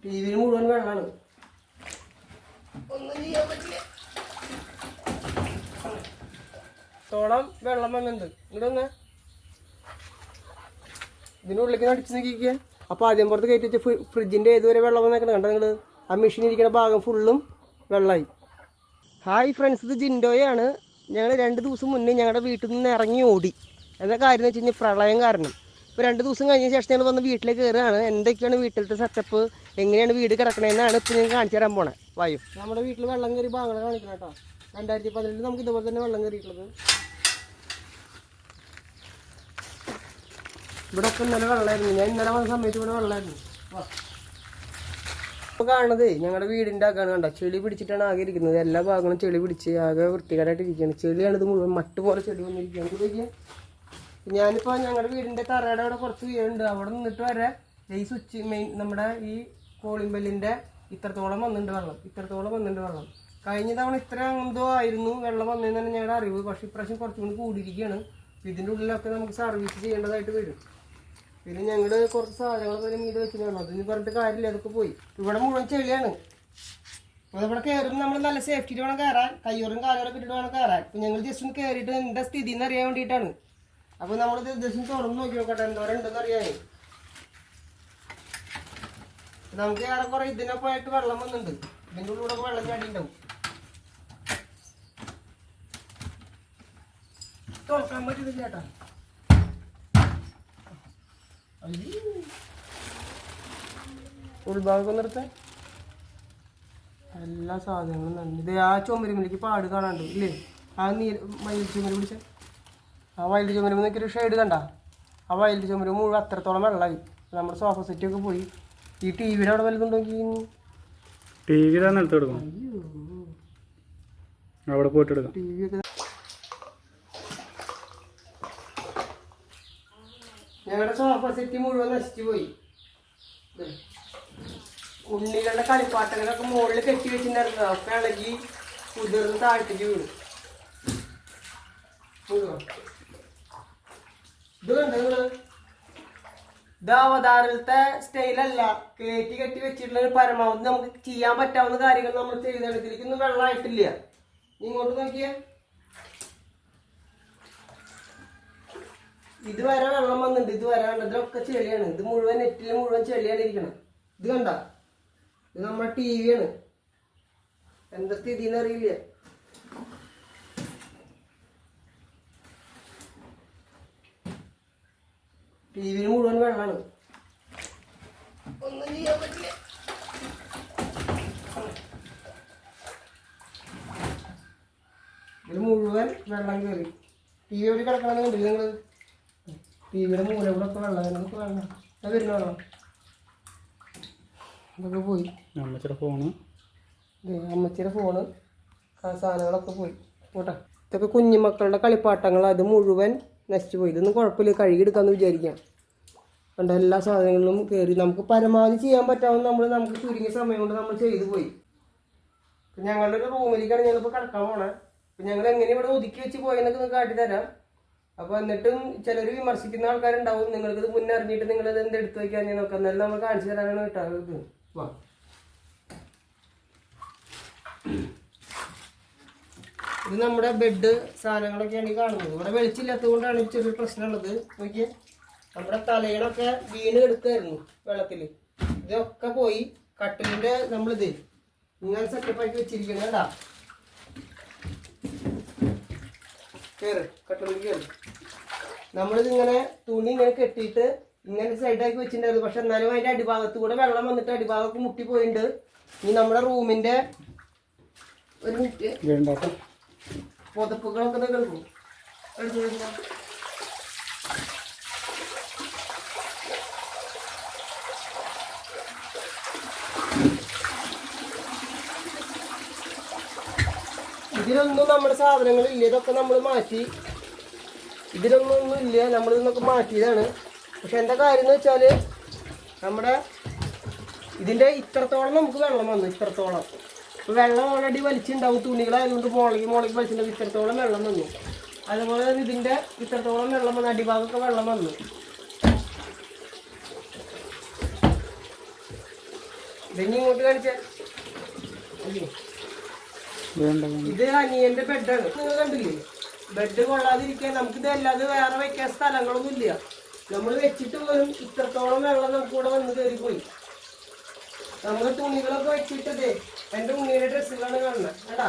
T വിയിൽ മുഴുവൻ വെള്ളമാണ്. ഒന്നും ചെയ്യാൻ പറ്റില്ല. തോളം വെള്ളം വന്നിട്ടുണ്ട്. ഇങ്ങോട്ടൊന്ന് ഇതിനുള്ളിലേക്ക് അടിച്ച് നോക്കിക്കുക. അപ്പോൾ ആദ്യം പുറത്ത് കയറ്റി വെച്ച് ഫ്രിഡ്ജിൻ്റെ ഏതുവരെ വെള്ളം വന്നേക്കണം കണ്ടോ നിങ്ങൾ? ആ മെഷീൻ ഇരിക്കുന്ന ഭാഗം ഫുള്ളും വെള്ളമായി. ഹായ് ഫ്രണ്ട്സ്, ഇത് ജിൻഡോയാണ്. ഞങ്ങൾ 2 ദിവസം മുന്നേ ഞങ്ങളുടെ വീട്ടിൽ നിന്ന് ഇറങ്ങി ഓടി. എന്താ കാര്യം എന്ന് വെച്ച് കഴിഞ്ഞാൽ പ്രളയം കാരണം. ഇപ്പോൾ 2 ദിവസം കഴിഞ്ഞ ശേഷം ഞങ്ങൾ വന്ന് വീട്ടിലേക്ക് കയറുകയാണ്. എന്തൊക്കെയാണ് വീട്ടിലത്തെ സെറ്റപ്പ്, എങ്ങനെയാണ് വീട് കിടക്കണതെന്നാണ് ഇപ്പോൾ ഞാൻ കാണിച്ചു തരാൻ പോണേ. വായു നമ്മുടെ വീട്ടിൽ വെള്ളം കയറി ഭാഗങ്ങൾ കാണിക്കണം കേട്ടോ. 2018 നമുക്ക് ഇതുപോലെ തന്നെ വെള്ളം കയറിയിട്ടുള്ളത്. ഇവിടെ ഒക്കെ ഇന്നലെ വെള്ളമായിരുന്നു. ഞാൻ ഇന്നലെ വന്ന സമയത്ത് ഇവിടെ വെള്ളമായിരുന്നു. ഇപ്പോൾ കാണുന്നത് ഞങ്ങളുടെ വീടിൻ്റെ ആക്കാണ്. കണ്ടോ, ചെളി പിടിച്ചിട്ടാണ് ആകെ ഇരിക്കുന്നത്. എല്ലാ ഭാഗങ്ങളും ചെളി പിടിച്ച് ആകെ വൃത്തികേടായിട്ട് ഇരിക്കുകയാണ്. ചെളിയാണ് ഇത് മുഴുവൻ, മട്ട് പോലെ ചെളി വന്നിരിക്കുകയാണ്. ഞാനിപ്പോൾ ഞങ്ങളുടെ വീടിൻ്റെ തറയുടെ അവിടെ കുറച്ച് വീടുണ്ട്. അവിടെ നിന്നിട്ട് വരെ ഈ സ്വിച്ച് മെയിൻ നമ്മുടെ ഈ കോളിംഗ് ബെല്ലിൻ്റെ ഇത്രത്തോളം വന്നിട്ടുണ്ട് വെള്ളം. ഇത്രത്തോളം വന്നിട്ടുണ്ട് വെള്ളം. കഴിഞ്ഞ തവണ ഇത്ര എന്തോ ആയിരുന്നു വെള്ളം വന്നതെന്ന് തന്നെ ഞങ്ങളുടെ അറിവ്. പക്ഷേ ഇപ്രാവശ്യം കുറച്ചും കൂടി കൂടിയിരിക്കുകയാണ്. ഇതിൻ്റെ ഉള്ളിലൊക്കെ നമുക്ക് സർവീസ് ചെയ്യേണ്ടതായിട്ട് വരും. പിന്നെ ഞങ്ങൾ കുറച്ച് സാധനങ്ങളൊക്കെ മീത് വെച്ചിട്ടാണ്. അതിന് പറഞ്ഞിട്ട് കാര്യമില്ല, അതൊക്കെ പോയി. ഇവിടെ മുഴുവൻ ചെളിയാണ്. അപ്പോൾ ഇവിടെ കയറുമ്പോൾ നമ്മൾ നല്ല സേഫ്റ്റിയിൽ വേണം കയറാൻ. കയ്യോറും കാലോറൊക്കെ ഇട്ടിട്ട് വേണം കയറാൻ. അപ്പോൾ ഞങ്ങൾ ജസ്റ്റ് ഒന്ന് കയറിയിട്ട് എന്താ സ്ഥിതി എന്ന് അറിയാൻ വേണ്ടിയിട്ടാണ്. അപ്പോൾ നമ്മൾ ജസ്റ്റ് തുറന്ന് നോക്കി നോക്കട്ടെ എന്തോരം ഉണ്ടെന്ന് അറിയാൻ. നമുക്ക് ഏറെക്കുറെ ഇതിനൊക്കെ ആയിട്ട് വെള്ളം വന്നിട്ടുണ്ട്. ഇതിൻ്റെ ഉള്ളിലൂടെ വെള്ളം ചാടി ഉണ്ടാവും. തുറക്കാൻ പറ്റുന്നില്ല ചേട്ടാ. ഉൾഭാഗം നിർത്താൻ എല്ലാ സാധനങ്ങളും നന്ദി. ഇത് ആ ചുമരുമിലേക്ക് പാട് കാണാണ്ട് ഇല്ലേ? ആ വയലിൽ ചുമര് പിടിച്ച ആ വയലിൽ ചുമരുമ്പ് നോക്കിയൊരു ഷെയ്ഡ് കണ്ട. ആ വയലിൽ ചുമരുമ്പ് മുഴുവൻ അത്രത്തോളം വെള്ളമായി. നമ്മുടെ സോഫ സെറ്റൊക്കെ പോയി. ഈ ടി വിയുടെ അവിടെ വലുതുണ്ടോക്കി ടി വിയുടെ നിലത്ത് എടുക്കണം. അവിടെ പോയിട്ട് എടുക്കാം. ടി വി ഒക്കെ ഞങ്ങളുടെ സോഫ സെറ്റ് മുഴുവൻ നശിച്ചു പോയി. ഉണ്ണികളുടെ കളിപ്പാട്ടങ്ങളൊക്കെ മുകളിൽ കെട്ടി വെച്ചിട്ടുണ്ടായിരുന്നു. ഒക്കെ ഇളകി കുതിർന്ന് താഴ്ത്തിക്ക് വീണു. ഇത് കണ്ടോ നിങ്ങള്? ഇത് അവതാരത്തെ സ്റ്റൈലല്ല. കയറ്റി കെട്ടി വെച്ചിട്ടുള്ള പരമാവധി നമുക്ക് ചെയ്യാൻ പറ്റാവുന്ന കാര്യങ്ങൾ നമ്മൾ ചെയ്താണ്. ഇതിലേക്കൊന്നും വെള്ളമായിട്ടില്ല. ഇങ്ങോട്ട് നോക്കിയേ, ഇതുവരെ വെള്ളം വന്നിട്ടുണ്ട്. ഇതുവരെ കണ്ട ഇതിലൊക്കെ ചെളിയാണ്. ഇത് മുഴുവൻ നെറ്റിൽ മുഴുവൻ ചെളിയാണ് ഇരിക്കണം. ഇത് കണ്ട, ഇത് നമ്മുടെ ടി വിയാണ്. എന്താ സ്ഥിതി എന്നറിയില്ല. ടി വിയിൽ മുഴുവൻ വെള്ളമാണ്. ഒന്നും ചെയ്യാൻ പറ്റില്ല. ഇതിൽ മുഴുവൻ വെള്ളം കയറി. ടി വി എവിടെ കിടക്കണമെന്ന് കണ്ടില്ല നിങ്ങൾ? ടി വിയുടെ മൂല കൂടെ ഒക്കെ വെള്ളം. എന്നൊക്കെ വെള്ളം അത് വരുന്ന വെള്ളം ഇതൊക്കെ പോയി. അമ്മച്ചിയുടെ ഫോണ്, അമ്മച്ചിയുടെ ഫോണ്, സാധനങ്ങളൊക്കെ പോയി. പോട്ടെ, ഇതൊക്കെ കുഞ്ഞുമക്കളുടെ കളിപ്പാട്ടങ്ങൾ. അത് മുഴുവൻ നശിച്ചു പോയി. ഇതൊന്നും കുഴപ്പമില്ല, കഴുകിയെടുക്കാമെന്ന് വിചാരിക്കാം. കണ്ട എല്ലാ സാധനങ്ങളിലും കയറി. നമുക്ക് പരമാവധി ചെയ്യാൻ പറ്റാവുന്ന നമുക്ക് ചുരുങ്ങിയ സമയം കൊണ്ട് നമ്മൾ ചെയ്തു പോയി. ഇപ്പം ഞങ്ങളുടെ ഒരു റൂമിലേക്കാണ് ഞങ്ങളിപ്പോൾ കിടക്കാൻ പോണേ. അപ്പം ഞങ്ങൾ എങ്ങനെ ഇവിടെ ഒതുക്കി വെച്ച് പോയെന്നൊക്കെ നിങ്ങൾക്ക് കാട്ടിത്തരാം. അപ്പോൾ എന്നിട്ടും ചിലർ വിമർശിക്കുന്ന ആൾക്കാരുണ്ടാവും. നിങ്ങൾക്കിത് മുന്നേ അറിഞ്ഞിട്ട് നിങ്ങളിത് എന്ത് എടുത്തു വയ്ക്കാൻ ഞാൻ നോക്കാം. എന്നാലും നമ്മൾ കാണിച്ചു തരാനാണ് കേട്ടോ. ഇത് വാ, ഇത് നമ്മുടെ ബെഡ് സാധനങ്ങളൊക്കെയാണ് ഈ കാണുന്നത്. ഇവിടെ വെളിച്ചില്ലാത്തത് കൊണ്ടാണ് ചെറിയൊരു പ്രശ്നമുള്ളത്. നോക്കിയേ, നമ്മുടെ തലയിണൊക്കെ വീണ് എടുക്കുമായിരുന്നു വെള്ളത്തിൽ. ഇതൊക്കെ പോയി. കട്ടിലിൻ്റെ നമ്മളിത് ഇങ്ങനെ സെറ്റപ്പാക്കി വെച്ചിരിക്കുന്നത് കേട്ടാ. കയറ്, കട്ടിലിൽ കയറി. നമ്മളിതിങ്ങനെ തുണി ഇങ്ങനെ കെട്ടിയിട്ട് ഇങ്ങനെ സൈഡാക്കി വെച്ചിട്ടുണ്ടായിരുന്നു. പക്ഷെ എന്നാലും അതിൻ്റെ അടിഭാഗത്ത് കൂടെ വെള്ളം വന്നിട്ട് അടിഭാഗത്ത് മുട്ടി പോയിട്ടുണ്ട്. ഇനി നമ്മുടെ റൂമിൻ്റെ ഒരു മിനിറ്റ് പുതപ്പുകളൊക്കെ എടുക്കും. ഇതിലൊന്നും നമ്മുടെ സാധനങ്ങളില്ല. ഇതൊക്കെ നമ്മൾ മാറ്റി. ഇതിലൊന്നും ഇല്ല, നമ്മളിതൊക്കെ മാറ്റിയതാണ്. പക്ഷെ എന്താ കാര്യം എന്ന് വെച്ചാൽ നമ്മുടെ ഇതിൻ്റെ ഇത്രത്തോളം നമുക്ക് വെള്ളം വന്നു. ഇത്രത്തോളം ഇപ്പോൾ വെള്ളം ഓൾറെഡി വലിച്ചിട്ടുണ്ടാവും. തുണികളായതുകൊണ്ട് മോളിക്ക് വലിച്ചിട്ടുണ്ടാവും. ഇത്രത്തോളം വെള്ളം വന്നു. അതുപോലെ തന്നെ ഇതിൻ്റെ ഇത്രത്തോളം വെള്ളം വന്നു. അടിഭാഗമൊക്കെ വെള്ളം വന്നു. ഇതെങ്ങി ഇങ്ങോട്ട് കാണിച്ചാൽ ഇത് അനിയന്റെ ബെഡാണ്. നിങ്ങൾ കണ്ടില്ലേ, ബെഡ് കൊള്ളാതിരിക്കാൻ നമുക്കിത് അല്ലാതെ വേറെ വെക്കാൻ സ്ഥലങ്ങളൊന്നും ഇല്ല. നമ്മൾ വെച്ചിട്ട് പോലും ഇത്രത്തോളം വെള്ളം നമുക്ക് ഇവിടെ വന്ന് കയറിപ്പോയി. നമ്മൾ തുണികളൊക്കെ വെച്ചിട്ടതേ എൻ്റെ ഉണ്ണിയുടെ ഡ്രസ്സുകളാണ് കാണുന്നത്. കേട്ടാ,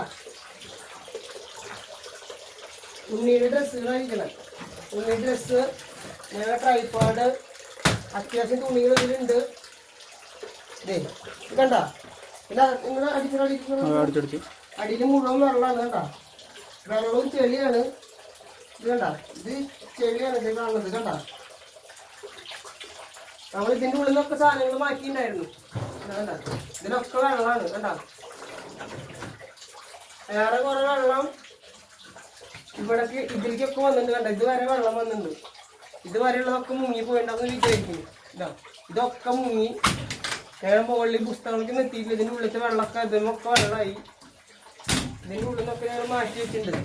ഉണ്ണിയുടെ ഡ്രസ്സുകളായിരിക്കണം. ഉണ്ണി ഡ്രസ്സ്, ഞങ്ങളുടെ ട്രൈപ്പാഡ്, അത്യാവശ്യം തുണികൾ ഇതിലുണ്ട്. ഇതേ കണ്ടാ, പിന്നെ നിങ്ങൾ അടിച്ചു അടിയിൽ മുഴുവൻ വെള്ളമാണ്. കേട്ടാ, വെള്ളവും ചെളിയാണ്. ഇത് കണ്ടാ, ഇത് ചെളിയാണ് ഇത് കാണുന്നത്. കണ്ടാ, നമ്മൾ ഇതിൻ്റെ ഉള്ളിൽ നിന്നൊക്കെ സാധനങ്ങൾ മാറ്റിയിട്ടുണ്ടായിരുന്നു. കണ്ട, ഇതിലൊക്കെ വെള്ളമാണ്. കണ്ടാ, വേറെ കുറെ വെള്ളം ഇവിടേക്ക് ഇതിലേക്കൊക്കെ വന്നിട്ടുണ്ട്. കണ്ട, ഇതുവരെ വെള്ളം വന്നിട്ടുണ്ട്. ഇതുവരെയുള്ളതൊക്കെ മുങ്ങി പോയിണ്ടാന്ന് വിചാരിക്കുന്നു. ഇതാ, ഇതൊക്കെ മുങ്ങി. ഞാൻ മുകളിൽ പുസ്തകങ്ങൾക്ക് എത്തിയില്ല. ഇതിൻ്റെ ഉള്ളിലത്തെ വെള്ളമൊക്കെ ഇതിനൊക്കെ വെള്ളമായി. ഇതിൻ്റെ ഉള്ളിൽ നിന്നൊക്കെ ഞങ്ങൾ മാറ്റി വെച്ചിട്ടുണ്ട്.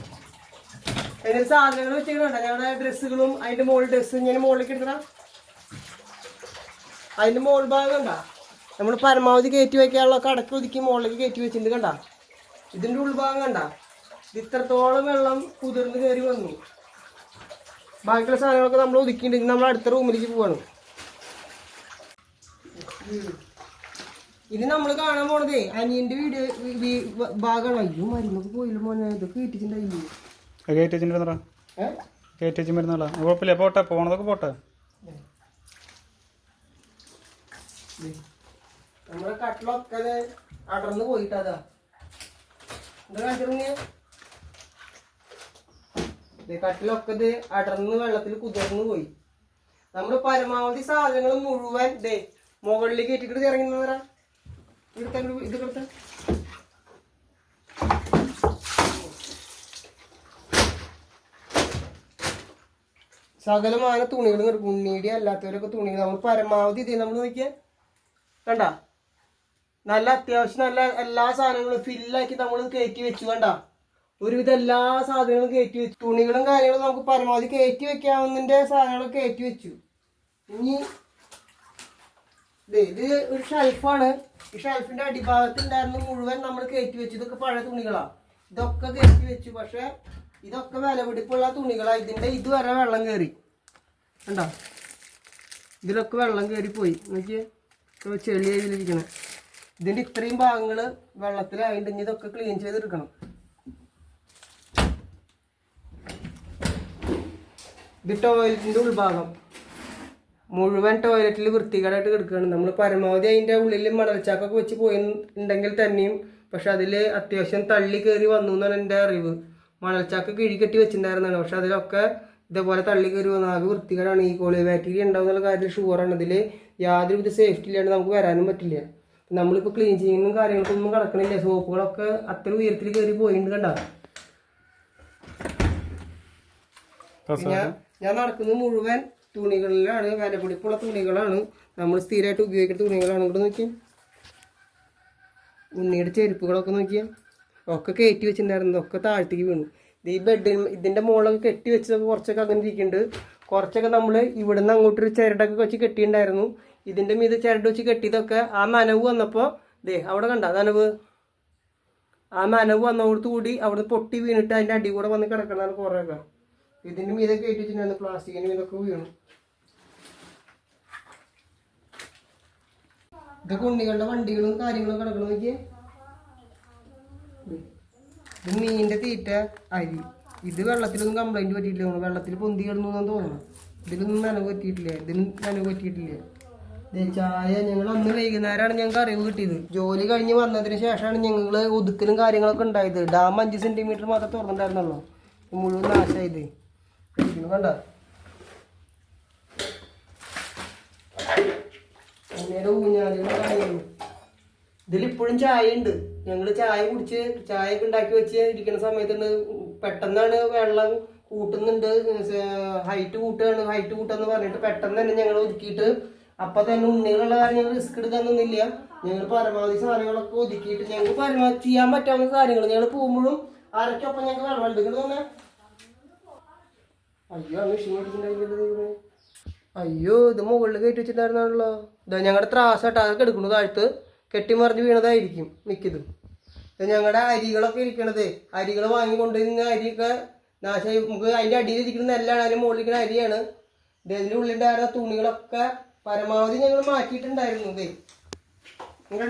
അതിന് സാധനങ്ങൾ വെച്ചിട്ടുണ്ട്. ഞങ്ങളുടെ ഡ്രസ്സുകളും അതിൻ്റെ മുകളിൽ ഡ്രസ്സ് ഇങ്ങനെ മുകളിലേക്ക് എടുക്കണം. അതിൻ്റെ മുകൾ ഭാഗം കണ്ട, നമ്മൾ പരമാവധി കയറ്റി വയ്ക്കാനുള്ള കടക്ക് ഒതുക്കി മുകളിലേക്ക് കയറ്റി വെച്ചിട്ടുണ്ട്. കണ്ട, ഇതിൻ്റെ ഉൾഭാഗം കണ്ട, ഇത്രത്തോളം വെള്ളം കുതിർന്ന് കയറി വന്നു. ബാക്കിയുള്ള സാധനങ്ങളൊക്കെ നമ്മൾ ഒതുക്കിയിട്ടുണ്ട്. നമ്മൾ അടുത്ത റൂമിലേക്ക് പോവാണ്. ഇനി നമ്മൾ കാണാൻ പോണതേ അനിയന്റെ വീട് ഭാഗമാണ്. അയ്യോ, മരുന്നൊക്കെ പോയില്ല മോനെ, ഇതൊക്കെ കയറ്റിട്ടുണ്ടായില്ലേ? കുഴപ്പമില്ല, പോട്ടെ, പോണതൊക്കെ പോട്ടെ. നമ്മുടെ കട്ടിലൊക്കെ അടർന്ന് പോയിട്ടതാ. എന്താ കാണിച്ചിരുന്നേ? കട്ടിലൊക്കെ ഇത് അടർന്ന് വെള്ളത്തിൽ കുതിർന്ന് പോയി. നമ്മൾ പരമാവധി സാധനങ്ങൾ മുഴുവൻ ദേ മുകളിലേക്ക് കയറ്റിക്കിട്ട് ഇറങ്ങുന്നവരാ. ഇത് കൊടുത്ത സകലമായ തുണികളും കിടക്കും. ഉണ്ണീടി അല്ലാത്തവരൊക്കെ തുണികൾ നമ്മൾ പരമാവധി ഇത് നമ്മൾ നോക്കിയാൽ കണ്ട, നല്ല അത്യാവശ്യം നല്ല എല്ലാ സാധനങ്ങളും ഫില്ലാക്കി നമ്മൾ കയറ്റി വെച്ചു. കണ്ട, ഒരുവിധം എല്ലാ സാധനങ്ങളും കയറ്റി വെച്ചു. തുണികളും കാര്യങ്ങളും നമുക്ക് പരമാവധി കയറ്റി വെക്കാവുന്നതിൻ്റെ സാധനങ്ങളൊക്കെ കയറ്റി വെച്ചു. ഇനി ഇത് ഒരു ഷെൽഫാണ്. ഈ ഷെൽഫിന്റെ അടിഭാഗത്തുണ്ടായിരുന്നു മുഴുവൻ നമ്മൾ കയറ്റി വെച്ചു. ഇതൊക്കെ പഴയ തുണികളാണ്. ഇതൊക്കെ കയറ്റി വെച്ചു. പക്ഷെ ഇതൊക്കെ വിലപിടിപ്പുള്ള തുണികളാണ്. ഇതിന്റെ ഇതുവരെ വെള്ളം കയറി. കണ്ടോ, ഇതിലൊക്കെ വെള്ളം കയറി പോയി. നോക്കിയേ, ചെളിയായി ഇതിലിരിക്കണം. ഇതിന്റെ ഇത്രയും ഭാഗങ്ങൾ വെള്ളത്തിലായിട്ട് ഇനി ഇതൊക്കെ ക്ലീൻ ചെയ്തെടുക്കണം. ഇത് ടോയ്ലറ്റിന്റെ ഉൾഭാഗം മുഴുവൻ ടോയ്ലറ്റിൽ വൃത്തികേടായിട്ട് കിടക്കുകയാണ്. നമ്മൾ പരമാവധി അതിൻ്റെ ഉള്ളിൽ മണൽച്ചാക്കൊക്കെ വെച്ച് പോയിട്ടുണ്ടെങ്കിൽ തന്നെയും പക്ഷെ അതിൽ അത്യാവശ്യം തള്ളി കയറി വന്നു എന്നാണ് എൻ്റെ അറിവ്. മണൽച്ചാക്ക് കിഴികെട്ടി വെച്ചിട്ടുണ്ടായിരുന്നതാണ്. പക്ഷെ അതിലൊക്കെ ഇതേപോലെ തള്ളി കയറി വന്നു. ആകെ വൃത്തികേടാണ്. ഈ കോളി ബാക്ടീരിയ ഉണ്ടാവുന്നുള്ള കാര്യത്തിൽ ഷുവറാണ്. ഇതിൽ യാതൊരു സേഫ്റ്റി ഇല്ലാണ്ട് നമുക്ക് വരാനും പറ്റില്ല. നമ്മളിപ്പോൾ ക്ലീൻ ചെയ്യുന്നതും കാര്യങ്ങൾക്കൊന്നും കിടക്കണില്ല. സോപ്പുകളൊക്കെ അത്ര ഉയരത്തിൽ കയറി പോയിട്ടുണ്ട്. കണ്ട, ഞാൻ നടക്കുന്നത് മുഴുവൻ തുണികളിലാണ്. വിലപിടിപ്പുള്ള തുണികളാണ്. നമ്മൾ സ്ഥിരമായിട്ട് ഉപയോഗിക്കുന്ന തുണികളാണ്. ഇവിടെ നോക്കിയാൽ ഉണ്ണിയുടെ ചെരുപ്പുകളൊക്കെ നോക്കിയാൽ ഒക്കെ കയറ്റി വെച്ചിട്ടുണ്ടായിരുന്നു. ഒക്കെ താഴ്ത്തേക്ക് വീണു. ഈ ബെഡിൽ ഇതിൻ്റെ മുകളിലൊക്കെ കെട്ടി വെച്ചതൊക്കെ കുറച്ചൊക്കെ അങ്ങനെ ഇരിക്കുന്നുണ്ട്. കുറച്ചൊക്കെ നമ്മൾ ഇവിടുന്ന് അങ്ങോട്ടൊരു ചിരടൊക്കെ വെച്ച് കെട്ടിയിട്ടുണ്ടായിരുന്നു. ഇതിൻ്റെ മീത് ചിരട് വെച്ച് കെട്ടിയതൊക്കെ ആ നനവ് വന്നപ്പോൾ അവിടെ കണ്ട നനവ്, ആ നനവ് വന്നതോടുകൂടി അവിടെ പൊട്ടി വീണിട്ട് അതിൻ്റെ അടി കൂടെ വന്ന് കിടക്കണതാണ് കുറേയൊക്കെ. ഇതിൻ്റെ മീതെ കയറ്റി വെച്ചിട്ടുണ്ടായിരുന്നു. പ്ലാസ്റ്റിക്കിൻ്റെ മീതൊക്കെ വീണു. ഇതൊക്കെ ഉണ്ണികളുടെ വണ്ടികളും കാര്യങ്ങളും കിടക്കണം. നോക്കിയേ, ഇത് മീനിന്റെ തീറ്റ, അരി. ഇത് വെള്ളത്തിലൊന്നും കംപ്ലൈന്റ് പറ്റിയിട്ടില്ല. വെള്ളത്തിൽ പൊന്തി കിടന്നു എന്നാണ് തോന്നുന്നത്. ഇതിലൊന്നും നനവ് പറ്റിയിട്ടില്ല. ഇതിന് നനവ് പറ്റിയിട്ടില്ല. ചായ ഞങ്ങൾ അന്ന് വൈകുന്നേരമാണ് ഞങ്ങൾക്ക് അറിവ് കിട്ടിയത്. ജോലി കഴിഞ്ഞ് വന്നതിന് ശേഷമാണ് ഞങ്ങൾ ഒതുക്കലും കാര്യങ്ങളൊക്കെ ഉണ്ടായത്. ഡാം 5 സെന്റിമീറ്റർ മാത്രമേ തുറന്നിട്ടുണ്ടായിരുന്നുള്ളൂ. മുഴുവൻ നാശമായത് കണ്ട. അങ്ങനെ ഊഞ്ഞാലുകളും ഇതിലിപ്പോഴും ചായ ഉണ്ട്. ഞങ്ങൾ ചായ കുടിച്ച് ചായയൊക്കെ ഉണ്ടാക്കി വെച്ച് ഇരിക്കുന്ന സമയത്തുണ്ട് പെട്ടെന്നാണ് വെള്ളം കൂട്ടുന്നുണ്ട്, ഹൈറ്റ് കൂട്ടാന്ന് പറഞ്ഞിട്ട് പെട്ടെന്ന് തന്നെ ഞങ്ങൾ ഒതുക്കിയിട്ട് അപ്പം തന്നെ ഉണ്ണികളുള്ള കാര്യം ഞങ്ങൾ റിസ്ക് എടുക്കാനൊന്നുമില്ല. ഞങ്ങൾ പരമാവധി സാധനങ്ങളൊക്കെ ഒതുക്കിയിട്ട് ഞങ്ങൾക്ക് പരമാവധി ചെയ്യാൻ പറ്റാവുന്ന കാര്യങ്ങൾ ഞങ്ങൾ പോകുമ്പോഴും ആരൊക്കെയൊപ്പം ഞങ്ങൾക്ക് വെള്ളം എടുക്കുന്നത് തോന്നേ. അയ്യോ മെഷീൻ മേടിച്ചിട്ടുണ്ടായിരുന്നത്. അയ്യോ ഇത് മുകളിൽ കയറ്റി വെച്ചിട്ടുണ്ടായിരുന്നാണല്ലോ. ഇതാ ഞങ്ങളുടെ ത്രാസായിട്ട് അതൊക്കെ എടുക്കുന്നു താഴ്ത്ത്. കെട്ടിമറിഞ്ഞ് വീണതായിരിക്കും മിക്കതും. ഞങ്ങളുടെ അരികളൊക്കെ ഇരിക്കണത് അരികൾ വാങ്ങിക്കൊണ്ടിരുന്ന അരിയൊക്കെ നാശമായി. നമുക്ക് അതിൻ്റെ അടിയിൽ ഇരിക്കുന്ന നെല്ലാണ്, അതിന് മുകളിൽ ഇരിക്കുന്ന അരിയാണ്. ഇതിൻ്റെ ഉള്ളിലുണ്ടായിരുന്ന തുണികളൊക്കെ പരമാവധി ഞങ്ങൾ മാറ്റിയിട്ടുണ്ടായിരുന്നു. നിങ്ങൾ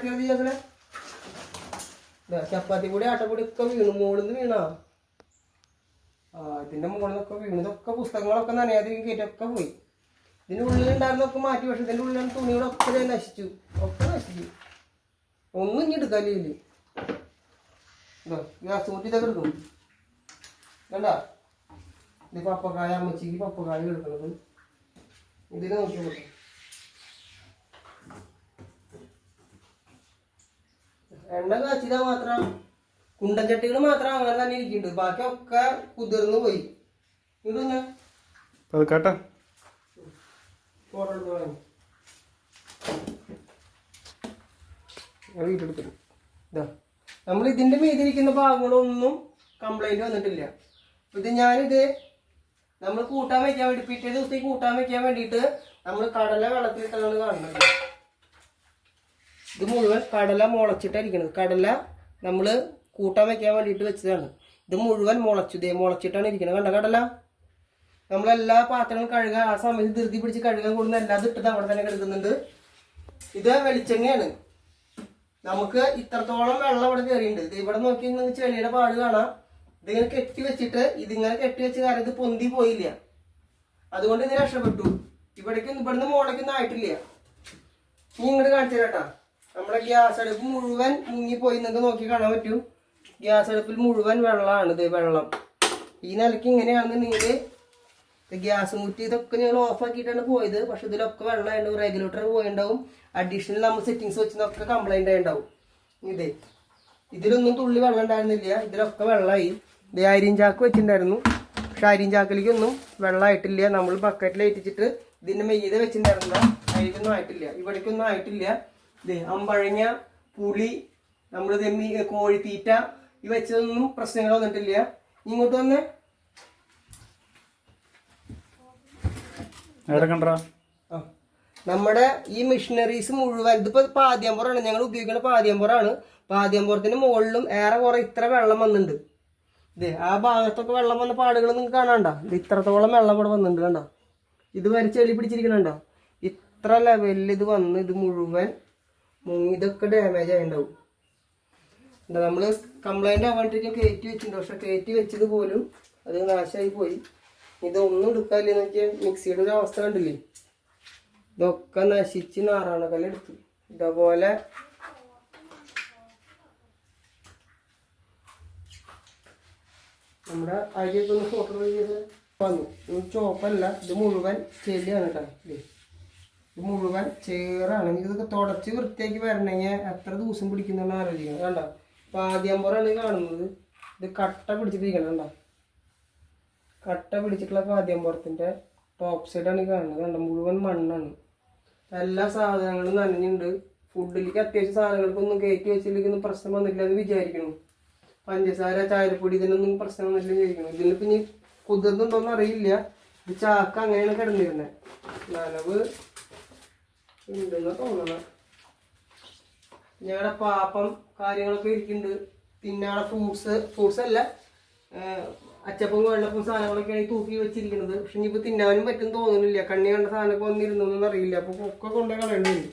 ചപ്പാത്തി പൊടി ആട്ടപ്പൊടി ഒക്കെ വീണു, മുകളിൽ നിന്ന് വീണാ. ഇതിന്റെ മുകളിൽ നിന്നൊക്കെ വീണു. ഇതൊക്കെ പുസ്തകങ്ങളൊക്കെ നനയാതെ കയറ്റൊക്കെ പോയി. ഇതിൻ്റെ ഉള്ളിലുണ്ടായിരുന്നൊക്കെ മാറ്റി. പക്ഷെ ഇതിൻ്റെ ഉള്ളിൽ തുണികളൊക്കെ നശിച്ചു, ഒക്കെ നശിച്ചു. ഒന്നും ഇനി എടുക്കാല്ലേ. ഗ്യാസ് കൂട്ടി ഇതൊക്കെ എടുക്കും. വേണ്ട, ഇത് പപ്പക്കായ, അമ്മച്ചിക്ക് പപ്പക്കായ എടുക്കുന്നത്. ഇതിന് നോക്കിയോട്ടെ. എണ്ണ കാച്ചിതാ മാത്രം കുണ്ടൻചട്ടികൾ മാത്രം അങ്ങനെ തന്നെ ഇരിക്കുന്നുണ്ട്. ബാക്കിയൊക്കെ കുതിർന്നു പോയി. ഇതൊന്ന് കേട്ടോ ഫോട്ടോ എടുത്തോളാം. വീട്ടെടുത്തു. ഇതാ നമ്മൾ ഇതിന്റെ മീതിരിക്കുന്ന ഭാഗങ്ങളൊന്നും കംപ്ലൈന്റ് വന്നിട്ടില്ല. ഇത് ഞാനിത് നമ്മൾ കൂട്ടാൻ വെക്കാൻ വേണ്ടി പിറ്റേ ദിവസത്തേക്ക് കൂട്ടാൻ വെക്കാൻ വേണ്ടിയിട്ട് നമ്മൾ കടല വെള്ളത്തിലിട്ടാണ് കാണുന്നത്. ഇത് മുഴുവൻ കടല മുളച്ചിട്ടായിരിക്കണത്. കടല നമ്മൾ കൂട്ടാൻ വെക്കാൻ വേണ്ടിയിട്ട് വെച്ചതാണ്. ഇത് മുഴുവൻ മുളച്ചു, ഇതേ മുളച്ചിട്ടാണ് ഇരിക്കുന്നത്. കണ്ട കടല നമ്മളെല്ലാ പാത്രങ്ങളും കഴുകാൻ ആ സമയത്ത് ധൃതി പിടിച്ച് കഴുകാൻ കൊടുക്കുന്ന എല്ലാം ഇട്ടിട്ട് അവിടെ തന്നെ കിടക്കുന്നുണ്ട്. ഇത് വെളിച്ചെണ്ണയാണ്. നമുക്ക് ഇത്രത്തോളം വെള്ളം ഇവിടെ കയറിയിട്ടുണ്ട്. ഇത് ഇവിടെ നോക്കി നിങ്ങൾക്ക് ചെളിയുടെ പാട് കാണാം. ഇതിങ്ങനെ കെട്ടി വെച്ചിട്ട് ഇതിങ്ങനെ കെട്ടി വെച്ച കാരണം ഇത് പൊന്തി പോയില്ല. അതുകൊണ്ട് ഇത് രക്ഷപ്പെട്ടു. ഇവിടുന്ന് മുകളിലേക്കൊന്നും ആയിട്ടില്ല. ഇനി ഇങ്ങോട്ട് കാണിച്ചു തരാട്ടാ. നമ്മുടെ ഗ്യാസ് അടുപ്പ് മുഴുവൻ മുങ്ങിപ്പോയി. നിങ്ങൾക്ക് നോക്കി കാണാൻ പറ്റും. ഗ്യാസ് അടുപ്പിൽ മുഴുവൻ വെള്ളമാണ്. ഇത് വെള്ളം ഈ നിലയ്ക്ക് ഇങ്ങനെയാണെന്നുണ്ടെങ്കിൽ ഗ്യാസ് കുറ്റി ഇതൊക്കെ ഞങ്ങൾ ഓഫ് ആക്കിയിട്ടാണ് പോയത്. പക്ഷെ ഇതിലൊക്കെ വെള്ളമായിട്ടുണ്ടാവും. റെഗുലേറ്റർ പോയിണ്ടാവും. അഡീഷണൽ നമ്മൾ സെറ്റിങ്സ് വെച്ചതൊക്കെ കംപ്ലൈന്റ് ആയിട്ടുണ്ടാവും. ഇതിലൊന്നും തുള്ളി വെള്ളം ഉണ്ടായിരുന്നില്ല. ഇതിലൊക്കെ വെള്ളമായി. ഇത് അരിയും ചാക്ക് വെച്ചിട്ടുണ്ടായിരുന്നു. പക്ഷെ അരിയും ചാക്കിലേക്കൊന്നും വെള്ളമായിട്ടില്ല. നമ്മൾ ബക്കറ്റിൽ ഏറ്റിച്ചിട്ട് ഇതിന്റെ മെയ്ത് വെച്ചിട്ടുണ്ടായിരുന്നില്ല. അതിലേക്കൊന്നും ആയിട്ടില്ല. ഇവിടേക്കൊന്നും ആയിട്ടില്ല. ഇത് അമ്പഴങ്ങ, പുളി, നമ്മൾ കോഴിത്തീറ്റ ഈ വെച്ചതൊന്നും പ്രശ്നങ്ങൾ വന്നിട്ടില്ല. ഇങ്ങോട്ട് വന്നേ. നമ്മുടെ ഈ മെഷീനറീസ് മുഴുവൻ ഇതിപ്പോ പാദ്യാമ്പുറാണ് ഞങ്ങൾ ഉപയോഗിക്കുന്ന. പാദ്യാമ്പുറാണ്. പാദ്യാമ്പുറത്തിന് മുകളിലും ഏറെ കുറെ ഇത്ര വെള്ളം വന്നിട്ടുണ്ട്. ഇത് ആ ഭാഗത്തൊക്കെ വെള്ളം വന്ന പാടുകൾ നിങ്ങൾക്ക് കാണാണ്ട. ഇത് ഇത്രത്തോളം വെള്ളം ഇവിടെ വന്നിട്ടുണ്ട്. കണ്ടോ, ഇത് വരെ ചെളി പിടിച്ചിരിക്കണുണ്ടോ? ഇത്ര ലെവലിൽ ഇത് വന്ന് ഇത് മുഴുവൻ മുങ്ങി ഇതൊക്കെ ഡാമേജ് ആയിണ്ടാവും. എന്താ നമ്മൾ കംപ്ലൈന്റ് ആവാണ്ടിരിക്കും കയറ്റി വെച്ചിട്ടുണ്ട്. പക്ഷെ കയറ്റി വെച്ചത് പോലും അത് നാശമായി പോയി. ഇതൊന്നും എടുക്കാല്ലെന്ന് വെച്ചാൽ മിക്സിയുടെ ഒരു അവസ്ഥ കണ്ടില്ലേ? ഇതൊക്കെ നശിച്ച് നാറാണക്കല്ലെടുത്തു. ഇതേപോലെ നമ്മുടെ അരിയൊക്കെ ഒന്ന് ഫോട്ടോ ചെയ്ത് വന്നു. ഇത് ചോപ്പല്ല, ഇത് മുഴുവൻ ചെളിയാണ് കേട്ടോ. ഇത് മുഴുവൻ ചേറാണ്. ഇതൊക്കെ തുടച്ച് വൃത്തിയാക്കി വരണമെങ്കിൽ എത്ര ദിവസം പിടിക്കുന്നതെന്ന് ആലോചിക്കണം. കണ്ടോ, പാദ്യാമ്പുറാണ് കാണുന്നത്. ഇത് കട്ട പിടിച്ചിട്ടിരിക്കണം. കണ്ടോ, കട്ട പിടിച്ചിട്ടുള്ള പാദ്യാമ്പുറത്തിൻ്റെ ടോപ്പ് സൈഡാണ് ഈ കാണുന്നത്. കണ്ടോ, മുഴുവൻ മണ്ണാണ്. എല്ലാ സാധനങ്ങളും നനഞ്ഞുണ്ട്. ഫുഡിലേക്ക് അത്യാവശ്യം സാധനങ്ങൾക്കൊന്നും കയറ്റി വെച്ചില്ലെങ്കിലും പ്രശ്നം വന്നിട്ടില്ല എന്ന് വിചാരിക്കണം. പഞ്ചസാര, ചായപ്പൊടി ഇതിനൊന്നും പ്രശ്നം വന്നിട്ടില്ല വിചാരിക്കണം. ഇതിനിപ്പോൾ ഇനി കുതിർന്നുണ്ടോയെന്ന് അറിയില്ല. ഇത് ചാക്ക അങ്ങനെയാണ് കിടന്നിരുന്നത്. നനവ് ഉണ്ടെന്ന് തോന്നണം. ഞങ്ങളുടെ പാപ്പം കാര്യങ്ങളൊക്കെ ഇരിക്കുന്നുണ്ട്. തിന്നാളെ ഫ്രൂട്ട്സ് അല്ല, അച്ചപ്പം വെള്ളപ്പം സാധനങ്ങളൊക്കെയാണ് തൂക്കി വെച്ചിരിക്കുന്നത്. പക്ഷെ ഇനിയിപ്പോൾ തിന്നാനും പറ്റും തോന്നുന്നില്ല. കണ്ണി കണ്ട സാധനമൊക്കെ വന്നിരുന്നൊന്നും അറിയില്ല. അപ്പോൾ ഒക്കെ കൊണ്ടേ കളയേണ്ടി വരും.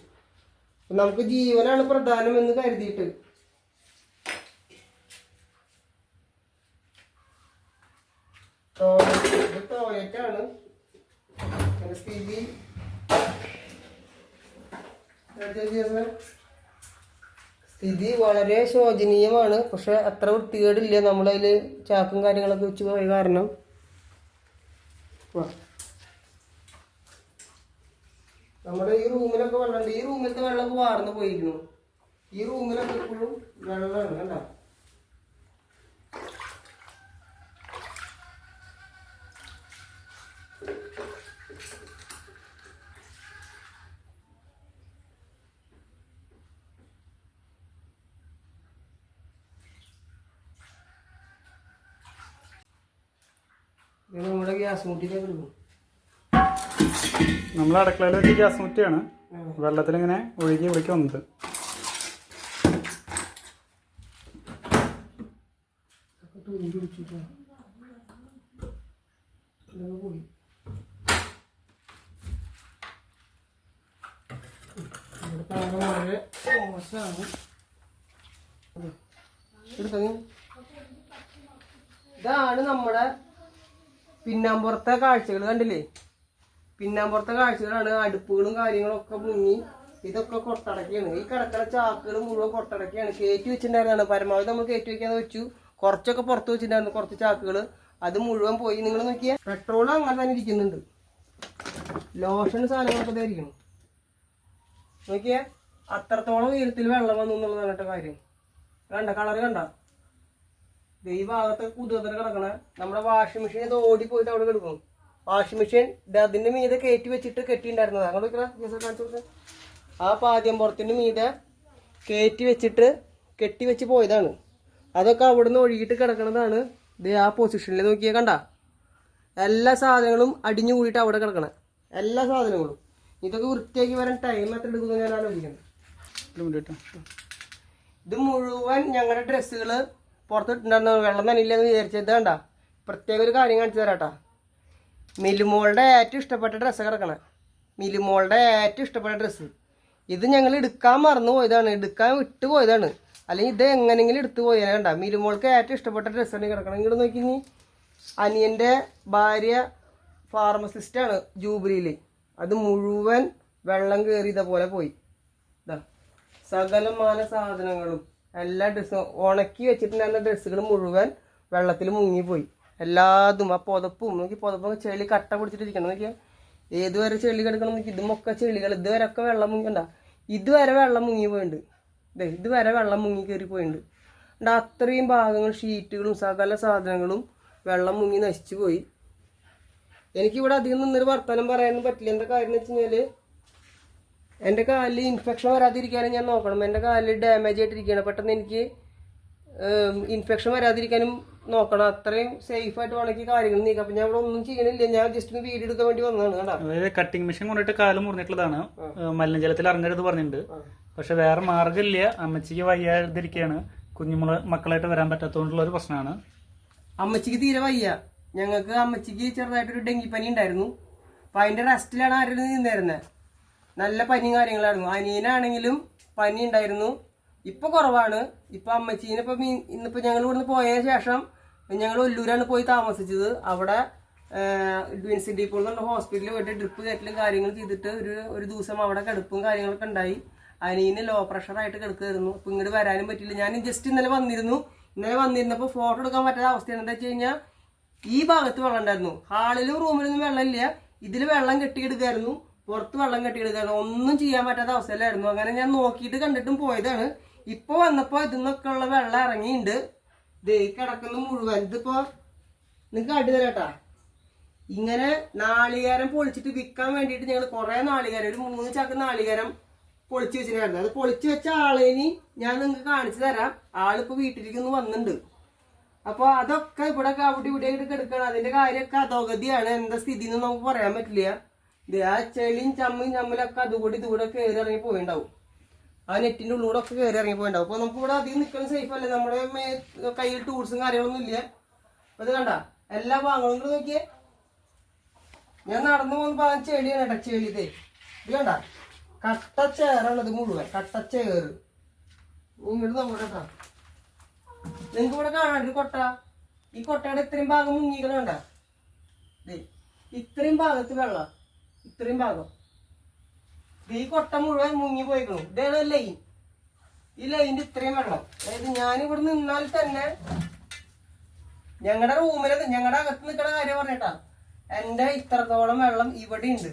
അപ്പം നമുക്ക് ജീവനാണ് പ്രധാനം എന്ന് കരുതിയിട്ട് ടോയ്ലറ്റാണ് സ്ഥിതി. സ്ഥിതി വളരെ ശോചനീയമാണ്. പക്ഷെ അത്ര വൃത്തികേടില്ല. നമ്മളതിൽ ചാക്കും കാര്യങ്ങളൊക്കെ വെച്ച് പോയ കാരണം നമ്മുടെ ഈ റൂമിലൊക്കെ വെള്ളമുണ്ട്. ഈ റൂമിലത്തെ വെള്ളമൊക്കെ വാർന്നു പോയിരുന്നു. ഈ റൂമിലൊക്കെ ഇപ്പോഴും വെള്ളമാണ്. കണ്ടോ, നമ്മുടെ ഗ്യാസ് മുട്ടിയിലേക്ക് എടുക്കും. നമ്മൾ അടുക്കളയിൽ വെച്ച് ഗ്യാസ് മുറ്റിയാണ് വെള്ളത്തിലിങ്ങനെ ഒഴുകി വിളിക്ക് വന്നത്. ചെളി പിടിച്ചിട്ടാ പോയി. വളരെ മോശമാണ്. ഇതാണ് നമ്മുടെ പിന്നാമ്പുറത്തെ കാഴ്ചകൾ. കണ്ടില്ലേ? പിന്നാമ്പുറത്തെ കാഴ്ചകളാണ്. അടുപ്പുകളും കാര്യങ്ങളും ഒക്കെ മുങ്ങി. ഇതൊക്കെ കൊട്ടടക്കാണ്. ഈ കിടക്കണ ചാക്കുകൾ മുഴുവൻ കൊട്ടടക്കാണ്. കയറ്റി വെച്ചിട്ടുണ്ടായിരുന്നതാണ്. പരമാവധി നമ്മൾ കയറ്റി വെക്കാന്ന് വെച്ചു. കുറച്ചൊക്കെ പുറത്ത് വെച്ചിട്ടുണ്ടായിരുന്നു, കുറച്ച് ചാക്കുകൾ. അത് മുഴുവൻ പോയി. നിങ്ങൾ നോക്കിയാൽ പെട്രോൾ അങ്ങനെ തന്നെ ഇരിക്കുന്നുണ്ട്. ലോഷൻ സാധനങ്ങളൊക്കെ ഇതായിരിക്കണം. നോക്കിയാ അത്രത്തോളം ഉയരത്തിൽ വെള്ളം വന്നു എന്നുള്ളതാണ് കേട്ടോ കാര്യം. കണ്ട കളറ് കണ്ട? ഈ ഭാഗത്തൊക്കെ കുതിർത്തിട്ട് കിടക്കണ നമ്മുടെ വാഷിംഗ് മെഷീൻ ഇത് ഓടിപ്പോയിട്ട് അവിടെ കിടക്കും. വാഷിംഗ് മെഷീൻ അതിന്റെ മീതെ കയറ്റി വെച്ചിട്ട് കെട്ടിണ്ടായിരുന്നത്. അങ്ങോട്ട് കാണിച്ചു കൊടുക്കുക. ആ പാദ്യം പുറത്തിന്റെ മീതെ കയറ്റി വെച്ചിട്ട് കെട്ടി വെച്ച് പോയതാണ്. അതൊക്കെ അവിടെ നിന്ന് ഒഴുകിയിട്ട് കിടക്കണതാണ്. ഇത് ആ പൊസിഷനിൽ നോക്കിയാൽ കണ്ട? എല്ലാ സാധനങ്ങളും അടിഞ്ഞു കൂടിയിട്ട് അവിടെ കിടക്കണം. എല്ലാ സാധനങ്ങളും. ഇതൊക്കെ വൃത്തിയാക്കി വരാൻ ടൈം എത്ര എടുക്കുന്നു ഞാൻ ആലോചിക്കുന്നത്. ഇത് മുഴുവൻ ഞങ്ങളുടെ ഡ്രസ്സുകൾ പുറത്തിട്ടുണ്ടായിരുന്നു. വെള്ളം നനയില്ലെന്ന് വിചാരിച്ചത് കണ്ട? പ്രത്യേക ഒരു കാര്യം കാണിച്ചു തരാട്ടാ. മിലുമോളുടെ ഏറ്റവും ഇഷ്ടപ്പെട്ട ഡ്രസ്സ് കിടക്കണം. മിലുമോളുടെ ഏറ്റവും ഇഷ്ടപ്പെട്ട ഡ്രസ്സ്. ഇത് ഞങ്ങൾ എടുക്കാൻ മറന്നു പോയതാണ്, എടുക്കാൻ വിട്ടു പോയതാണ്. അല്ലെങ്കിൽ ഇത് എങ്ങനെയെങ്കിലും എടുത്തു പോയാൽ കണ്ട? മിലുമോൾക്ക് ഏറ്റവും ഇഷ്ടപ്പെട്ട ഡ്രസ്സാണ് കിടക്കണം. ഇങ്ങോട്ട് നോക്കി. അനിയൻ്റെ ഭാര്യ ഫാർമസിസ്റ്റാണ് ജൂബിലിയിൽ. അത് മുഴുവൻ വെള്ളം കയറി ഇതേപോലെ പോയി. ഇതാ സകലമാന സാധനങ്ങളും എല്ലാ ഡ്രസ്സും ഉണക്കി വെച്ചിട്ടുണ്ടായിരുന്ന ഡ്രസ്സുകൾ മുഴുവൻ വെള്ളത്തിൽ മുങ്ങിപ്പോയി. എല്ലാതും ആ പുതപ്പും നോക്കി, പുതപ്പൊക്കെ ചെളി കട്ട പിടിച്ചിട്ടിരിക്കണം. നോക്കിയാൽ ഏതുവരെ ചെളി കിടക്കണം നോക്കി. ഇതുമൊക്കെ ചെളികൾ. ഇതുവരെ ഒക്കെ വെള്ളം മുങ്ങിണ്ട. ഇതുവരെ വെള്ളം മുങ്ങി പോയിട്ടുണ്ട്. ഇതുവരെ വെള്ളം മുങ്ങി കയറി പോയിട്ടുണ്ട്. അത്രയും ഭാഗങ്ങൾ ഷീറ്റുകളും സകല സാധനങ്ങളും വെള്ളം മുങ്ങി നശിച്ചു പോയി. എനിക്കിവിടെ അധികം നിന്നൊരു വർത്തമാനം പറയാനൊന്നും പറ്റില്ല. എന്താ കാര്യം എന്ന് വെച്ച് കഴിഞ്ഞാൽ എൻ്റെ കാലിൽ ഇൻഫെക്ഷൻ വരാതിരിക്കാനും ഞാൻ നോക്കണം. എൻ്റെ കാലിൽ ഡാമേജ് ആയിട്ടിരിക്കുകയാണ്. പെട്ടെന്ന് എനിക്ക് ഇൻഫെക്ഷൻ വരാതിരിക്കാനും നോക്കണം. അത്രയും സേഫായിട്ട് വേണമെങ്കിൽ കാര്യങ്ങൾ നീക്കാം. അപ്പം ഞാൻ ഇവിടെ ഒന്നും ചെയ്യണില്ല. ഞാൻ ജസ്റ്റ് ഒന്ന് വീഡിയോ എടുക്കാൻ വേണ്ടി വന്നതാണ്. അതായത് കട്ടിങ് മെഷീൻ കൊണ്ടിട്ട് കാല് മുറിഞ്ഞിട്ടുള്ളതാണ്. മലിനജലത്തിൽ ഇറങ്ങരുത് പറഞ്ഞിട്ടുണ്ട്. പക്ഷെ വേറെ മാർഗ്ഗമില്ല. അമ്മച്ചിക്ക് വയ്യാതിരിക്കുകയാണ്. മക്കളായിട്ട് വരാൻ പറ്റാത്തതുകൊണ്ടുള്ള ഒരു പ്രശ്നമാണ്. അമ്മച്ചിക്ക് തീരെ വയ്യ. ഞങ്ങൾക്ക് അമ്മച്ചിക്ക് ചെറുതായിട്ടൊരു ഡെങ്കിപ്പനി ഉണ്ടായിരുന്നു. അപ്പം അതിൻ്റെ റെസ്റ്റിലാണ് ആരും നിന്നിരുന്നത്. നല്ല പനിയും കാര്യങ്ങളായിരുന്നു. അനിയനാണെങ്കിലും പനി ഉണ്ടായിരുന്നു. ഇപ്പം കുറവാണ്. ഇപ്പം അമ്മച്ചീനെ ഇന്നിപ്പോൾ ഞങ്ങൾ ഇവിടുന്ന് പോയതിന് ശേഷം ഞങ്ങൾ ഒല്ലൂരാണ് പോയി താമസിച്ചത്. അവിടെ വിൻസെൻ്റ് ഡീപ്പോൾ എന്നുള്ള ഹോസ്പിറ്റലിൽ പോയിട്ട് ഡ്രിപ്പ് കയറ്റലും കാര്യങ്ങളും ചെയ്തിട്ട് ഒരു ദിവസം അവിടെ കിടപ്പും കാര്യങ്ങളൊക്കെ ഉണ്ടായി. അനിയന് ലോ പ്രഷറായിട്ട് കിടക്കുമായിരുന്നു. അപ്പം ഇങ്ങോട്ട് വരാനും പറ്റില്ല. ഞാൻ ജസ്റ്റ് ഇന്നലെ വന്നിരുന്നു. ഇന്നലെ വന്നിരുന്നപ്പോൾ ഫോട്ടോ എടുക്കാൻ പറ്റാത്ത അവസ്ഥയാണ്. എന്താ വെച്ച് കഴിഞ്ഞാൽ ഈ ഭാഗത്ത് വെള്ളം ഉണ്ടായിരുന്നു. ഹാളിലും റൂമിലൊന്നും വെള്ളമില്ല. ഇതിൽ വെള്ളം കെട്ടിയെടുക്കായിരുന്നു. പുറത്ത് വെള്ളം കെട്ടിയെടുക്കായിരുന്നു. ഒന്നും ചെയ്യാൻ പറ്റാത്ത അവസ്ഥയിലായിരുന്നു. അങ്ങനെ ഞാൻ നോക്കിയിട്ട് കണ്ടിട്ടും പോയതാണ്. ഇപ്പോൾ വന്നപ്പോൾ ഇതിന്നൊക്കെ ഉള്ള വെള്ളം ഇറങ്ങിയിട്ടുണ്ട്. ദേ കിടക്കുന്ന മുഴുവൻ ഇതിപ്പോൾ നിങ്ങൾക്ക് കാട്ടി തരാട്ടാ. ഇങ്ങനെ നാളികേരം പൊളിച്ചിട്ട് വിൽക്കാൻ വേണ്ടിയിട്ട് ഞങ്ങൾ കുറേ നാളികേരം, ഒരു 3 ചാക്ക് നാളികേരം പൊളിച്ച് വെച്ചിട്ടുണ്ടായിരുന്നു. അത് പൊളിച്ച് വെച്ച ആളേനി ഞാൻ നിങ്ങൾക്ക് കാണിച്ചു തരാം. ആളിപ്പോൾ വീട്ടിലേക്ക് ഒന്ന് വന്നിട്ടുണ്ട്. അപ്പോൾ അതൊക്കെ ഇവിടെ അവിടെ ഇവിടെ ആയിട്ട് കിടക്കണം. അതിന്റെ കാര്യമൊക്കെ അധോഗതിയാണ്. എന്താ സ്ഥിതി എന്ന് നമുക്ക് പറയാൻ പറ്റില്ല. ഇത് ആ ചെളിയും ചമ്മലൊക്കെ അതുകൂടി ഇതുകൂടെ കയറി ഇറങ്ങി പോയിണ്ടാവും. ആ നെറ്റിന്റെ ഉള്ളിലൂടെ ഒക്കെ കയറി ഇറങ്ങി പോയിണ്ടാവും. അപ്പോൾ നമുക്ക് ഇവിടെ അധികം നിൽക്കുന്ന സേഫ് അല്ലേ. നമ്മുടെ കയ്യിൽ ടൂൾസും കാര്യങ്ങളൊന്നും ഇല്ല. അപ്പൊ ഇത് കണ്ട എല്ലാ ഭാഗങ്ങളും കൂടെ നോക്കിയേ. ഞാൻ നടന്നു പോകുന്ന ഭാഗം ചെളിയാണ് കേട്ടോ. ചെളി ഇത് കണ്ട കട്ടച്ചേറാണ്. ഇത് മുഴുവൻ കട്ടച്ചേറ്. ഇങ്ങോട്ട് നോക്കട്ടെ കേട്ടോ. നിങ്ങൾക്ക് ഇവിടെ കാണാണ്ട് കൊട്ട. ഈ കൊട്ടയുടെ ഇത്രയും ഭാഗം മുങ്ങിക്കണണ്ട. ഇത്രയും ഭാഗത്ത് വെള്ളം, ഇത്രയും ഭാഗം. ഈ കൊട്ട മുഴുവൻ മുങ്ങി പോയിക്കണം. ഇതാണ് ലൈൻ. ഈ ലൈനിന്റെ ഇത്രയും വെള്ളം. അതായത് ഞാനിവിടെ നിന്നാൽ തന്നെ ഞങ്ങളുടെ റൂമില് ഞങ്ങളുടെ അകത്ത് നിൽക്കുന്ന കാര്യം പറഞ്ഞിട്ടാ. എന്റെ ഇത്രത്തോളം വെള്ളം ഇവിടെ ഉണ്ട്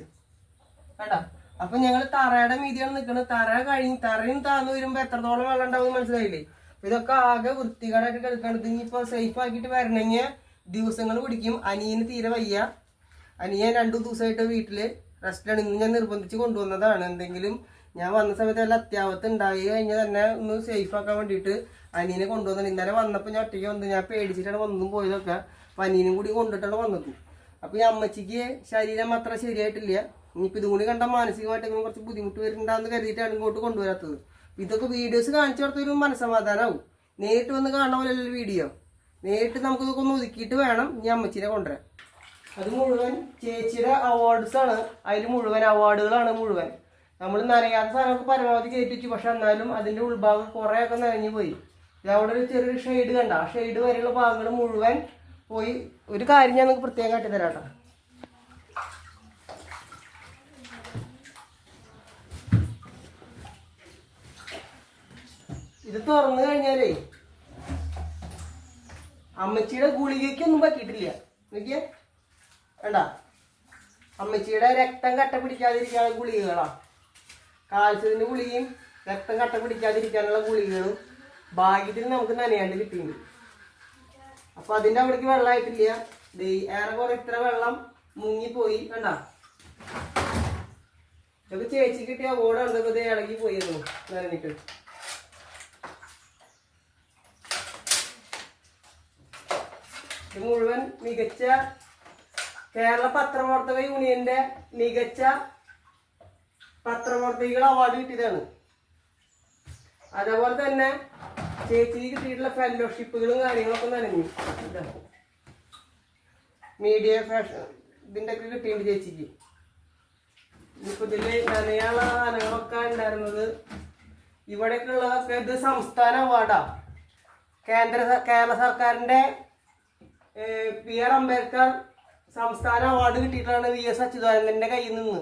കേട്ടാ. അപ്പൊ ഞങ്ങൾ തറയുടെ മീതിയാണ് നിൽക്കുന്നത്. തറയും താന്ന് വരുമ്പോ എത്രത്തോളം വെള്ളം ഉണ്ടാവും മനസ്സിലായില്ലേ. ഇതൊക്കെ ആകെ വൃത്തികേടായിട്ട് കിടക്കണം. ഇനിയിപ്പോ സേഫ് ആക്കിയിട്ട് വരണമെങ്കിൽ ദിവസങ്ങൾ പിടിക്കും. അനിയന് തീരെ വയ്യ. അനിയൻ 2 ദിവസമായിട്ട് വീട്ടില് റെസ്റ്റിലാണ്. ഇന്ന് ഞാൻ നിർബന്ധിച്ച് കൊണ്ടുവന്നതാണ്. എന്തെങ്കിലും ഞാൻ വന്ന സമയത്ത് വല്ല അത്യാവത്ത് ഉണ്ടായി കഴിഞ്ഞാൽ തന്നെ ഒന്ന് സേഫ് ആക്കാൻ വേണ്ടിയിട്ട് അനിയനെ കൊണ്ടുവന്നത്. ഇന്നലെ വന്നപ്പോൾ ഞാൻ ഒറ്റയ്ക്ക് വന്നത്. ഞാൻ പേടിച്ചിട്ടാണ് വന്നതും പോയതൊക്കെ. അപ്പം അനിയനും കൂടി കൊണ്ടിട്ടാണ് വന്നത്. അപ്പോൾ ഈ അമ്മച്ചിക്ക് ശരീരം അത്ര ശരിയായിട്ടില്ല. ഇനിയിപ്പോൾ ഇതും കൂടി കണ്ടാൽ മാനസികമായിട്ടെങ്കിലും കുറച്ച് ബുദ്ധിമുട്ട് വരുന്നുണ്ടാന്ന് കരുതിയിട്ടാണ് ഇങ്ങോട്ട് കൊണ്ടുവരാത്തത്. ഇതൊക്കെ വീഡിയോസ് കാണിച്ചു കൊടുത്തൊരു മനസ്സമാധാനമാവും. നേരിട്ട് വന്ന് കാണുന്ന പോലെയല്ല വീഡിയോ. നേരിട്ട് നമുക്കിതൊക്കെ ഒന്ന് ഒതുക്കിയിട്ട് വേണം ഇനി അമ്മച്ചീനെ കൊണ്ടുവരാൻ. അത് മുഴുവൻ ചേച്ചിയുടെ അവാർഡ്സ് ആണ്. അതിൽ മുഴുവൻ അവാർഡുകളാണ് മുഴുവൻ. നമ്മൾ നനയാത്ത സാധനമൊക്കെ പരമാവധി കയറ്റി വെച്ചു. പക്ഷെ എന്നാലും അതിൻ്റെ ഉൾഭാഗം കുറേയൊക്കെ നനഞ്ഞു പോയി. അവിടെ ഒരു ചെറിയൊരു ഷെയ്ഡ് കണ്ട, ആ ഷെയ്ഡ് വരെയുള്ള ഭാഗങ്ങൾ മുഴുവൻ പോയി. ഒരു കാര്യം ഞാൻ നിങ്ങൾക്ക് പ്രത്യേകം കാട്ടിത്തരാം കേട്ടോ. ഇത് തുറന്നു കഴിഞ്ഞാലേ അമ്മച്ചിയുടെ ഗുളികയ്ക്കൊന്നും പറ്റിയിട്ടില്ല. നോക്കിയേ വേണ്ട, അമ്മച്ചിയുടെ രക്തം കട്ട പിടിക്കാതിരിക്കാനുള്ള ഗുളികകളാ. കാൽസ്യത്തിന്റെ ഗുളികയും രക്തം കട്ട പിടിക്കാതിരിക്കാനുള്ള ഗുളികകളും ഭാഗ്യത്തിൽ നമുക്ക് നനയാണ്ട് കിട്ടിയിട്ടുണ്ട്. അപ്പൊ അതിന്റെ അവിടേക്ക് വെള്ളമായിട്ടില്ല. ഏറെക്കുറെ ഇത്ര വെള്ളം മുങ്ങിപ്പോയി. കണ്ട, ഇതൊക്കെ ചേച്ചി കിട്ടിയ അവാർഡാണ്. ഇതൊക്കെ ഇളകി പോയിരുന്നു നനഞ്ഞിട്ട്. ഇത് മുഴുവൻ മികച്ച കേരള പത്രപ്രവർത്തക യൂണിയന്റെ മികച്ച പത്രപ്രവർത്തകകൾ അവാർഡ് കിട്ടിയതാണ്. അതേപോലെ തന്നെ ചേച്ചിക്ക് കിട്ടിയിട്ടുള്ള ഫെലോഷിപ്പുകളും കാര്യങ്ങളൊക്കെ നനഞ്ഞു. മീഡിയ ഫാഷൻ ഇതിൻ്റെ ഒക്കെ കിട്ടിയിട്ടുണ്ട് ചേച്ചിക്ക്. ഇനിയിപ്പോൾ ഇതിൽ നനയാനുള്ള സാധനങ്ങളൊക്കെ ഉണ്ടായിരുന്നത് ഇവിടെയൊക്കെ ഉള്ളതൊക്കെ ഇത് സംസ്ഥാന അവാർഡാണ്. കേരള സർക്കാരിൻ്റെ PR അംബേദ്കർ സംസ്ഥാന അവാർഡ് കിട്ടിയിട്ടാണ് VS അച്യുതാനന്ദന്റെ കയ്യിൽ നിന്ന്.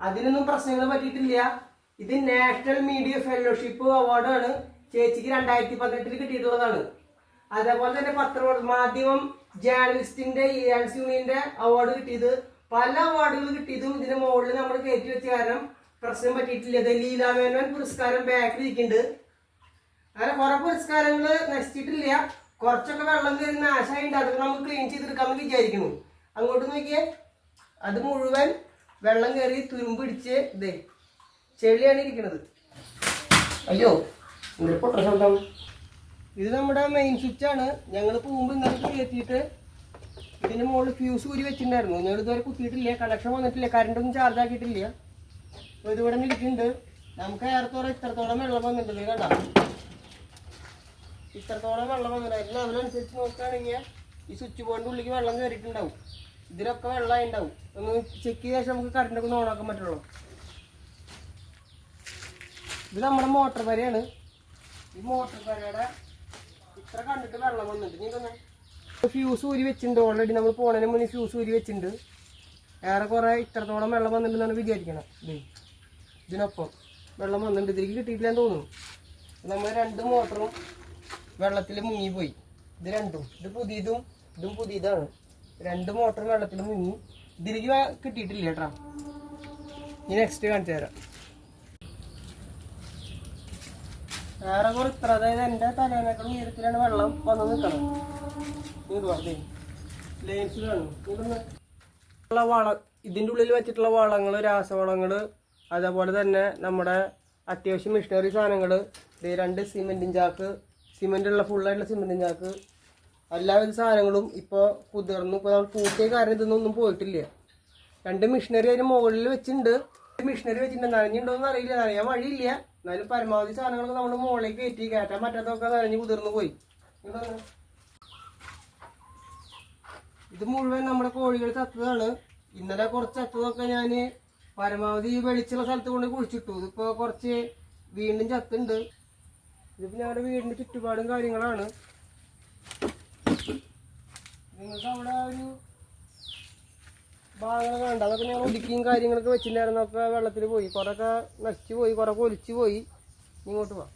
അതിനൊന്നും പ്രശ്നങ്ങൾ പറ്റിയിട്ടില്ല. ഇത് നാഷണൽ മീഡിയ ഫെലോഷിപ്പ് അവാർഡാണ്. ചേച്ചിക്ക് 2018 കിട്ടിയിട്ടുള്ളതാണ്. അതേപോലെ തന്നെ മാധ്യമം ജേർണലിസ്റ്റിന്റെ യൂണിയന്റെ അവാർഡ് കിട്ടിയത്, പല അവാർഡുകൾ കിട്ടിയതും ഇതിന്റെ മുകളിൽ നമ്മൾ കയറ്റി വെച്ച കാരണം പ്രശ്നം പറ്റിയിട്ടില്ല. ലീലാമേനോൻ പുരസ്കാരം ബാക്കിൽ ഇരിക്കുന്നുണ്ട്. അങ്ങനെ കുറെ പുരസ്കാരങ്ങൾ നശിച്ചിട്ടില്ല. കുറച്ചൊക്കെ വെള്ളം കയറി നാശമായിട്ട് അതൊക്കെ നമുക്ക് ക്ലീൻ ചെയ്തെടുക്കാമെന്ന് വിചാരിക്കുന്നു. അങ്ങോട്ട് നോക്കിയേ, അത് മുഴുവൻ വെള്ളം കയറി തുരുമ്പിടിച്ച് ഇതേ ചെളിയാണ് ഇരിക്കുന്നത്. അയ്യോ എന്തൊരു പൊട്ട ശബ്ദം. ഇത് നമ്മുടെ മെയിൻ സ്വിച്ചാണ്. ഞങ്ങൾ പോകുമ്പോൾ ഇന്നലെ കയറ്റിയിട്ട് ഇതിന് മുകളിൽ ഫ്യൂസ് ഊരി വെച്ചിട്ടുണ്ടായിരുന്നു. ഞങ്ങൾ ഇതുവരെ കുത്തിയിട്ടില്ല, കണക്ഷൻ വന്നിട്ടില്ല, കറണ്ടൊന്നും ചാർജ് ആക്കിയിട്ടില്ല. അപ്പോൾ ഇതിവിടെ ഇരിക്കുന്നുണ്ട്. നമുക്ക് ഏറെത്തോളം ഇത്രത്തോളം വെള്ളം വന്നിട്ടുണ്ട്. കണ്ട, ഇത്രത്തോളം വെള്ളം വന്നിട്ടുണ്ട്. അതിനനുസരിച്ച് നോക്കുകയാണെങ്കിൽ ഈ സ്വിച്ച് ബോർഡിൻ്റെ ഉള്ളിലേക്ക് വെള്ളം കയറിയിട്ടുണ്ടാവും. ഇതിലൊക്കെ വെള്ളമായി ഉണ്ടാവും. ഒന്ന് ചെക്ക് ചെയ്ത ശേഷം നമുക്ക് കറണ്ടൊക്കെ ഒന്ന് ഓണാക്കാൻ പറ്റുള്ളൂ. ഇത് നമ്മുടെ മോട്ടർ വരയാണ്. ഈ മോട്ടർ വരയുടെ ഇത്ര കണ്ടിട്ട് വെള്ളം വന്നിട്ട് നീ തന്നെ ഫ്യൂസ് ഊരി വെച്ചിട്ടുണ്ട്. ഓൾറെഡി നമ്മൾ പോണതിന് മുന്നേ ഫ്യൂസ് ഊരി വെച്ചിട്ടുണ്ട്. ഏറെക്കുറെ ഇത്രത്തോളം വെള്ളം വന്നിട്ടുണ്ടെന്നാണ് വിചാരിക്കണം. ഇതിനൊപ്പം വെള്ളം വന്നിട്ടുണ്ട്. ഇതിലേക്ക് കിട്ടിയിട്ടില്ലെന്ന് തോന്നുന്നു. നമ്മൾ 2 മോട്ടറും വെള്ളത്തിൽ മുങ്ങിപ്പോയി. ഇത് രണ്ടും, ഇത് പുതിയതും ഇതും പുതിയതാണ്. 2 മോട്ടറും വെള്ളത്തിൽ മുങ്ങി. ഇതിലേക്ക് കിട്ടിയിട്ടില്ല കേട്ടോ. ഇനി നെക്സ്റ്റ് കാണിച്ചു തരാം. ഏറെക്കുറെ ഇത്ര, അതായത് എൻ്റെ തലേനേക്കാൾ ഉയരത്തിലാണ് വെള്ളം വന്ന് നിൽക്കണം. ലൈൻസ് കാണും. ഇതിൻ്റെ ഉള്ളിൽ വെച്ചിട്ടുള്ള വളങ്ങൾ, രാസവളങ്ങൾ, അതേപോലെ തന്നെ നമ്മുടെ അത്യാവശ്യം മിഷനറി സാധനങ്ങൾ, 2 സിമെൻറ്റിൻ ചാക്ക്, സിമെൻറ്റുള്ള ഫുള്ളായിട്ടുള്ള സിമെൻറ്റിൻ ചാക്ക്, എല്ലാവിധ സാധനങ്ങളും ഇപ്പോൾ കുതിർന്നു. ഇപ്പോൾ നമ്മൾ പൂട്ടിയ കാരണം ഇതൊന്നും പോയിട്ടില്ല. 2 മിഷനറി അതിന് മുകളിൽ വെച്ചിട്ടുണ്ട്. മിഷനറി വെച്ചിട്ടുണ്ട്. നനഞ്ഞിട്ടുണ്ടോയെന്ന് അറിയില്ല, നനയാൻ വഴിയില്ല. എന്നാലും പരമാവധി സാധനങ്ങളൊക്കെ നമ്മൾ മുകളിലേക്ക് കയറ്റാൻ പറ്റാത്തതൊക്കെ നനഞ്ഞ് കുതിർന്നു പോയി. ഇത് മുഴുവൻ നമ്മുടെ കോഴികൾ ചത്തതാണ്. ഇന്നലെ കുറച്ച് ചത്തതൊക്കെ ഞാൻ പരമാവധി വെളിച്ചുള്ള സ്ഥലത്ത് കൊണ്ട് കുഴിച്ചിട്ടു. ഇതിപ്പോൾ കുറച്ച് വീണ്ടും ചത്തുണ്ട്. ഇതിപ്പോൾ ഞങ്ങളുടെ വീടിൻ്റെ ചുറ്റുപാടും കാര്യങ്ങളാണ്. നിങ്ങൾക്ക് അവിടെ ഒരു ഭാഗങ്ങൾ വേണ്ട, അതൊക്കെ ഞങ്ങൾ ഒതുക്കിയും കാര്യങ്ങളൊക്കെ വെച്ചിട്ടുണ്ടായിരുന്നൊക്കെ വെള്ളത്തിൽ പോയി. കുറേയൊക്കെ നശിച്ചു പോയി, കുറേ ഒലിച്ചു പോയി. ഇങ്ങോട്ട് പോവാം.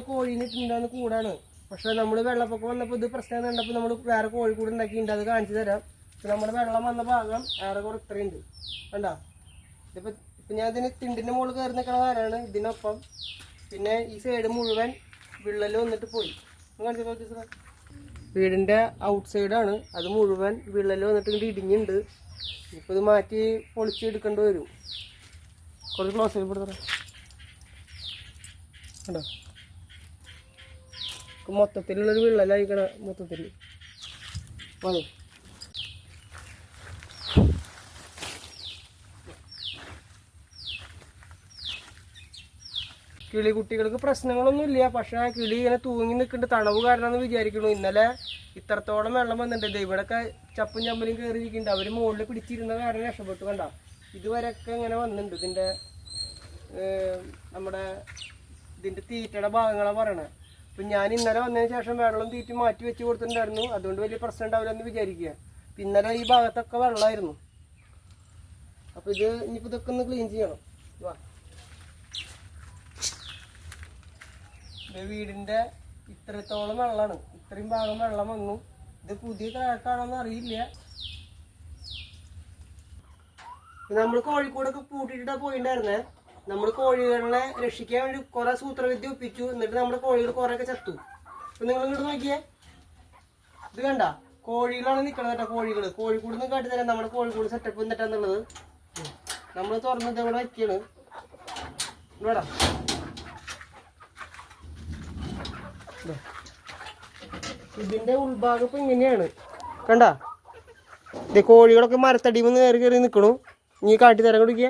കോഴീനെ ഇട്ടുണ്ടാകുന്ന കൂടാണ്. പക്ഷെ നമ്മൾ വെള്ളപ്പൊക്കം വന്നപ്പോൾ ഇത് പ്രശ്നം കണ്ടപ്പോൾ നമ്മൾ വേറെ കോഴിക്കൂട് ഉണ്ടാക്കിയിട്ടുണ്ട്. അത് കാണിച്ചു തരാം. ഇപ്പം നമ്മുടെ വെള്ളം വന്ന ഭാഗം ഏറെക്കുറെ ഇത്രയുണ്ട്. കണ്ടോ? ഇപ്പം ഞാൻ ഇതിന് തിണ്ടിൻ്റെ മുകളിൽ കയറി നിൽക്കണ കാരാണ്. ഇതിനൊപ്പം പിന്നെ ഈ സൈഡ് മുഴുവൻ വിള്ളൽ വന്നിട്ട് പോയി. വീടിൻ്റെ ഔട്ട് സൈഡാണ്. അത് മുഴുവൻ വിള്ളൽ വന്നിട്ട് ഇങ്ങോട്ട് ഇടിഞ്ഞുണ്ട്. ഇപ്പോൾ ഇത് മാറ്റി പൊളിച്ചെടുക്കേണ്ടി വരും. കുറച്ച് ക്ലോസ് ആയിപ്പെടുത്തണം. കണ്ടോ? മൊത്തത്തിലുള്ളൊരു വിള്ളലായിക്കണ മൊത്തത്തിൽ. അതെ, കിളികുട്ടികൾക്ക് പ്രശ്നങ്ങളൊന്നും ഇല്ല. പക്ഷെ ആ കിളി ഇങ്ങനെ തൂങ്ങി നിൽക്കുന്നുണ്ട്, തണവ് കാരണമെന്ന് വിചാരിക്കണു. ഇന്നലെ ഇത്രത്തോളം വെള്ളം വന്നിട്ടുണ്ട്. ഇവിടെയൊക്കെ ചപ്പും ചമ്പലും കയറിയിരിക്കുന്നുണ്ട്. അവർ മുകളിൽ പിടിച്ചിരുന്ന കാരണം രക്ഷപ്പെട്ടു. കണ്ട ഇതുവരെയൊക്കെ ഇങ്ങനെ വന്നിട്ടുണ്ട്. ഇതിൻ്റെ നമ്മുടെ ഇതിൻ്റെ തീറ്റയുടെ ഭാഗങ്ങളാണ് പറയണത്. അപ്പം ഞാൻ ഇന്നലെ വന്നതിന് ശേഷം വെള്ളം തീറ്റി മാറ്റി വെച്ച് കൊടുത്തിട്ടുണ്ടായിരുന്നു. അതുകൊണ്ട് വലിയ പ്രശ്നം ഉണ്ടാവില്ല എന്ന് വിചാരിക്കുക. ഇന്നലെ ഈ ഭാഗത്തൊക്കെ വെള്ളമായിരുന്നു. അപ്പോൾ ഇത് ഇനിയിപ്പോൾ ഇതൊക്കെ ഒന്ന് ക്ലീൻ ചെയ്യണം. വാ, വീടിൻ്റെ ഇത്രത്തോളം വെള്ളമാണ്. ഇത്രയും ഭാഗം വെള്ളം വന്നു. ഇത് പുതിയ ക്രാക്കാണോന്ന് അറിയില്ല. നമ്മൾ കോഴിക്കോടൊക്കെ പൂട്ടിയിട്ടാണ് പോയിണ്ടായിരുന്നേ. നമ്മൾ കോഴികളെ രക്ഷിക്കാൻ വേണ്ടി കുറെ സൂത്രവിദ്യ ഒപ്പിച്ചു. എന്നിട്ട് നമ്മുടെ കോഴികൾ കുറെയൊക്കെ ചത്തു. അപ്പൊ നിങ്ങൾ ഇങ്ങോട്ട് നോക്കിയേ, ഇത് കണ്ട കോഴികളാണ് നിൽക്കണത് കേട്ടോ. കോഴിക്കൂട് നിന്ന് കാട്ടിത്തരാം നമ്മുടെ കോഴിക്കൂട് സെറ്റപ്പ് എന്നിട്ടാന്നുള്ളത്. നമ്മൾ തുറന്നത് ഇവിടെ വയ്ക്കാണ്. ഇവിടെ ഇതിന്റെ ഉൾഭാഗം ഇപ്പൊ ഇങ്ങനെയാണ് കണ്ട. ഇത് കോഴികളൊക്കെ മരത്തടിമെന്ന് കയറി കയറി നിൽക്കണു. ഇനി കാട്ടിത്തരാൻ കൊടുക്കുക.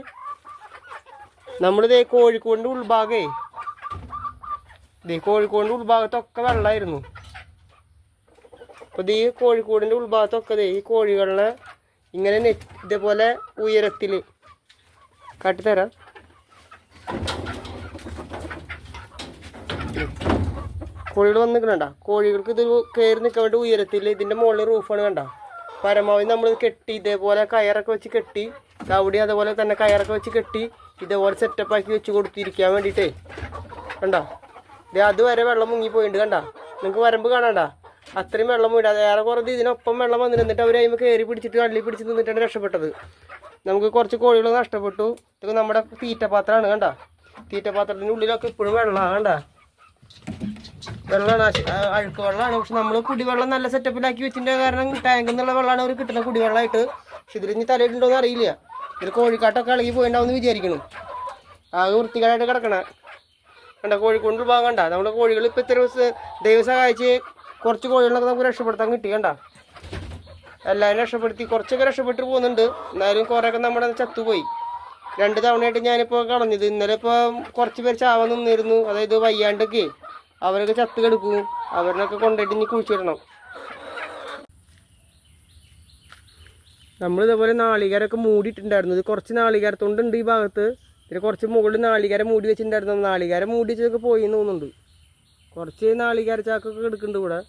നമ്മളിതേ കോഴിക്കോടിൻ്റെ ഉൾഭാഗേ, കോഴിക്കോടിൻ്റെ ഉൾഭാഗത്തൊക്കെ വെള്ളമായിരുന്നു. അപ്പോൾ ഈ കോഴിക്കോടിൻ്റെ ഉൾഭാഗത്തൊക്കെ ഈ കോഴികളെ ഇങ്ങനെ ഇതേപോലെ ഉയരത്തിൽ കാട്ടിത്തരാം. കോഴികൾ വന്ന് നിൽക്കണണ്ട. കോഴികൾക്ക് ഇത് കയറി നിൽക്കാൻ വേണ്ടി ഉയരത്തിൽ ഇതിൻ്റെ മുകളിൽ റൂഫാണ് കണ്ട. പരമാവധി നമ്മൾ കെട്ടി ഇതേപോലെ കയറൊക്കെ വെച്ച് കെട്ടി, അവിടെ അതേപോലെ തന്നെ കയറൊക്കെ വെച്ച് കെട്ടി ഇതേപോലെ സെറ്റപ്പാക്കി വെച്ച് കൊടുത്തിരിക്കാൻ വേണ്ടിയിട്ടേ കണ്ട. ഇത് അതുവരെ വെള്ളം മുങ്ങിപ്പോയിട്ടുണ്ട് കണ്ട. നിങ്ങൾക്ക് വരമ്പ് കാണണ്ട, അത്രയും വെള്ളം വീടാതെ ഏറെ കുറച്ച് ഇതിനൊപ്പം വെള്ളം വന്നിട്ട് അവർ അതിന് കയറി പിടിച്ചിട്ട് കള്ളി പിടിച്ച് നിന്നിട്ടാണ് രക്ഷപ്പെട്ടത്. നമുക്ക് കുറച്ച് കോഴികൾ നഷ്ടപ്പെട്ടു. ഇതൊക്കെ നമ്മുടെ തീറ്റപാത്രമാണ് കണ്ട. തീറ്റപാത്രത്തിൻ്റെ ഉള്ളിലൊക്കെ ഇപ്പോഴും വെള്ളമാണ് കണ്ട. വെള്ളമാണ്, അഴുക്ക് വെള്ളമാണ്. പക്ഷെ നമ്മൾ കുടിവെള്ളം നല്ല സെറ്റപ്പിലാക്കി വെച്ചിൻ്റെ കാരണം ടാങ്കിൽ നിന്നുള്ള വെള്ളമാണ് അവർ കിട്ടുന്ന കുടിവെള്ളമായിട്ട്. പക്ഷെ ഇതിൽ ഇനി തലയിട്ടുണ്ടോയെന്ന് അറിയില്ല. ഇതിൽ കോഴിക്കാട്ടൊക്കെ ഇളകി പോയിണ്ടാവും വിചാരിക്കണം. ആകെ വൃത്തികേടായിട്ട് കിടക്കണേ കണ്ട. കോഴിക്കോട് ഭാഗം കണ്ട. നമ്മുടെ കോഴികൾ ഇപ്പം ഇത്ര ദൈവം സഹായിച്ച് കുറച്ച് കോഴികളൊക്കെ നമുക്ക് രക്ഷപ്പെടുത്താൻ കിട്ടി കണ്ട. എല്ലാവരും രക്ഷപ്പെടുത്തി, കുറച്ചൊക്കെ രക്ഷപ്പെട്ട് പോകുന്നുണ്ട്. എന്നാലും കുറേയൊക്കെ നമ്മുടെ ചത്തുപോയി. 2 തവണയായിട്ട് ഞാനിപ്പോൾ കളഞ്ഞത്. ഇന്നലെ ഇപ്പോൾ കുറച്ച് പേര് ചാവാൻ നിന്നിരുന്നു. അതായത് വയ്യാണ്ടൊക്കെ അവരൊക്കെ ചത്ത് കിടക്കും. അവരിനൊക്കെ കൊണ്ടുപോയിട്ട് ഇനി കുഴിച്ചിടണം. നമ്മളിതേപോലെ നാളികേരമൊക്കെ മൂടിയിട്ടുണ്ടായിരുന്നു. ഇത് കുറച്ച് നാളികേരത്തോണ്ടുണ്ട് ഈ ഭാഗത്ത്. പിന്നെ കുറച്ച് മുകളിൽ നാളികേരം മൂടി വെച്ചിട്ടുണ്ടായിരുന്നു. നാളികേരം മൂടി വെച്ചതൊക്കെ പോയി എന്ന് തോന്നുന്നുണ്ട്. കുറച്ച് നാളികേര ചാക്കൊക്കെ എടുക്കുന്നുണ്ട് ഇവിടെ.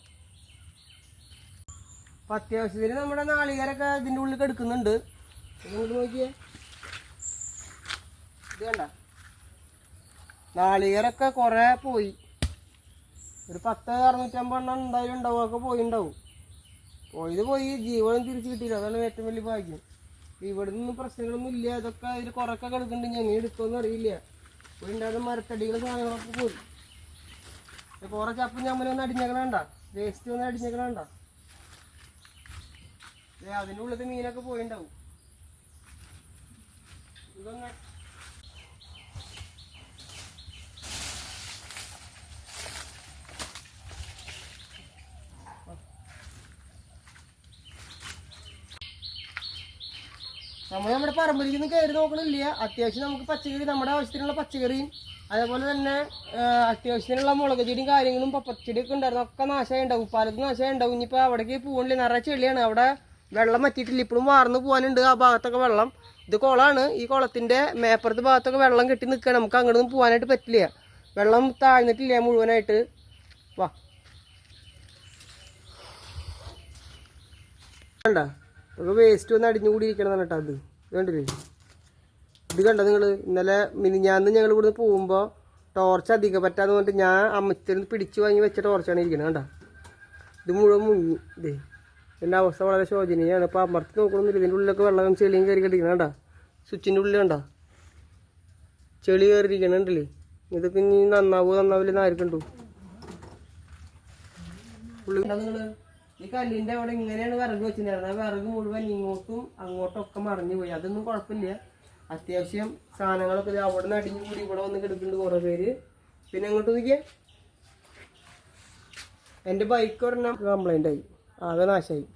അപ്പം അത്യാവശ്യത്തിന് നമ്മുടെ നാളികേരൊക്കെ ഇതിൻ്റെ ഉള്ളിൽ എടുക്കുന്നുണ്ട്. ഇങ്ങോട്ട് നോക്കിയേ, ഇത് കണ്ട. നാളികേരൊക്കെ കുറേ പോയി. ഒരു 10-650 എണ്ണം എന്തായാലും ഉണ്ടാവും. ഒക്കെ പോയിണ്ടാവും. പോയി ജീവനും തിരിച്ച് കിട്ടിയില്ല. അതാണ് ഏറ്റവും വലിയ ഭാഗ്യം. ഇവിടെ നിന്നും പ്രശ്നങ്ങളൊന്നും ഇല്ല. ഇതൊക്കെ ഇതിൽ കുറേയൊക്കെ കിടക്കുന്നുണ്ട്. ഞങ്ങൾ എടുക്കുമെന്ന് അറിയില്ല. ഇവിടെ ഉണ്ടാകുന്ന മരത്തടികളും സാധനങ്ങളൊക്കെ പോയി. കുറേ ചപ്പും ചമ്മലൊന്നും അടിഞ്ഞേക്കണണ്ട. വേസ്റ്റ് ഒന്നും അടിഞ്ഞേക്കണണ്ട. അതിൻ്റെ ഉള്ളിൽ മീനൊക്കെ പോയിണ്ടാവും. ഇതൊന്നും നമ്മുടെ പറമ്പിലേക്കൊന്നും കയറി നോക്കണില്ല. അത്യാവശ്യം നമുക്ക് പച്ചക്കറി, നമ്മുടെ ആവശ്യത്തിനുള്ള പച്ചക്കറിയും അതേപോലെ തന്നെ അത്യാവശ്യത്തിനുള്ള മുളക് ചെടിയും കാര്യങ്ങളും പപ്പച്ചെടിയൊക്കെ ഉണ്ടായിരുന്നു. ഒക്കെ നാശമായി ഉണ്ടാവും. പലതും നാശമായി ഉണ്ടാവും. ഇനിയിപ്പോൾ അവിടേക്ക് പോകണില്ല. നിറയെ ചെളിയാണ്. അവിടെ വെള്ളം വറ്റിയിട്ടില്ല. ഇപ്പോഴും വാർന്ന് പോകാനുണ്ട് ആ ഭാഗത്തൊക്കെ വെള്ളം. ഇത് കുളമാണ്. ഈ കുളത്തിൻ്റെ മേപ്പുറത്ത് ഭാഗത്തൊക്കെ വെള്ളം കെട്ടി നിൽക്കുകയാണ്. നമുക്ക് അങ്ങോട്ടൊന്നും പോകാനായിട്ട് പറ്റില്ല. വെള്ളം താഴ്ന്നിട്ടില്ല മുഴുവനായിട്ട്. വാ വേണ്ട, നമുക്ക് വേസ്റ്റ് ഒന്ന് അടിഞ്ഞു കൂടിയിരിക്കണം കേട്ടോ. അത് കണ്ടില്ലേ? ഇത് കണ്ടോ നിങ്ങൾ? ഇന്നലെ മിനിഞ്ഞാന്ന് ഞങ്ങൾ ഇവിടുന്ന് പോകുമ്പോൾ ടോർച്ച് അധികം പറ്റാന്ന് പറഞ്ഞിട്ട് ഞാൻ അമ്മച്ചിൽ പിടിച്ചു വാങ്ങി വെച്ച ടോർച്ചാണ് ഇരിക്കുന്നത് കണ്ട. ഇത് മുഴുവൻ മുങ്ങി. ഇതേ എൻ്റെ അവസ്ഥ വളരെ ശോചനീയമാണ്. ഇപ്പോൾ അമർത്തി നോക്കണമെന്നില്ല. ഇതിൻ്റെ ഉള്ളിലൊക്കെ വെള്ളം ചെളിയും കയറി കണ്ടിരിക്കണം കണ്ട. സ്വിച്ചിൻ്റെ ഉള്ളിൽ കണ്ട ചെളി കയറിയിരിക്കണുണ്ടല്ലേ. ഇതൊക്കെ ഇനി നന്നാവില്ലെന്ന് ആർക്കുണ്ടോ ഉള്ളി നിങ്ങൾ? ഈ കല്ലിൻ്റെ അവിടെ ഇങ്ങനെയാണ് വിറക് വെച്ചിട്ടുണ്ടായിരുന്നത്. ആ വിറക് മുഴുവൻ ഇങ്ങോട്ടും അങ്ങോട്ടും ഒക്കെ മറിഞ്ഞു പോയി. അതൊന്നും കുഴപ്പമില്ല. അത്യാവശ്യം സാധനങ്ങളൊക്കെ അവിടെ നിന്ന് അടിഞ്ഞു കൂടി ഇവിടെ വന്ന് കിടക്കുന്നുണ്ട് കുറേ പേര്. പിന്നെ അങ്ങോട്ട് നോക്കിയാൽ എൻ്റെ ബൈക്ക് ഒരെണ്ണം കംപ്ലൈൻ്റ് ആയി, ആകെ നാശമായി.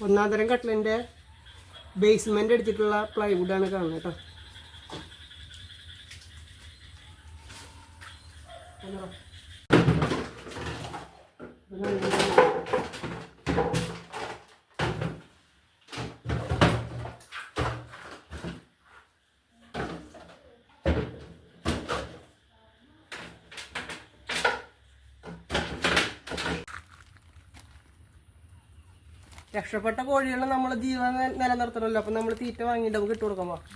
ഒന്നാം തരം കട്ടിലിൻ്റെ ബേസ്മെൻ്റ് അടിച്ചിട്ടുള്ള പ്ലൈവുഡാണ് കാണുന്നത് കേട്ടോ. രക്ഷപ്പെട്ട കോഴികളെ നമ്മൾ ജീവൻ നിലനിർത്തണമല്ലോ. അപ്പം നമ്മൾ തീറ്റ വാങ്ങിയിട്ട് നമുക്ക് ഇട്ട് കൊടുക്കാൻ പോവാം.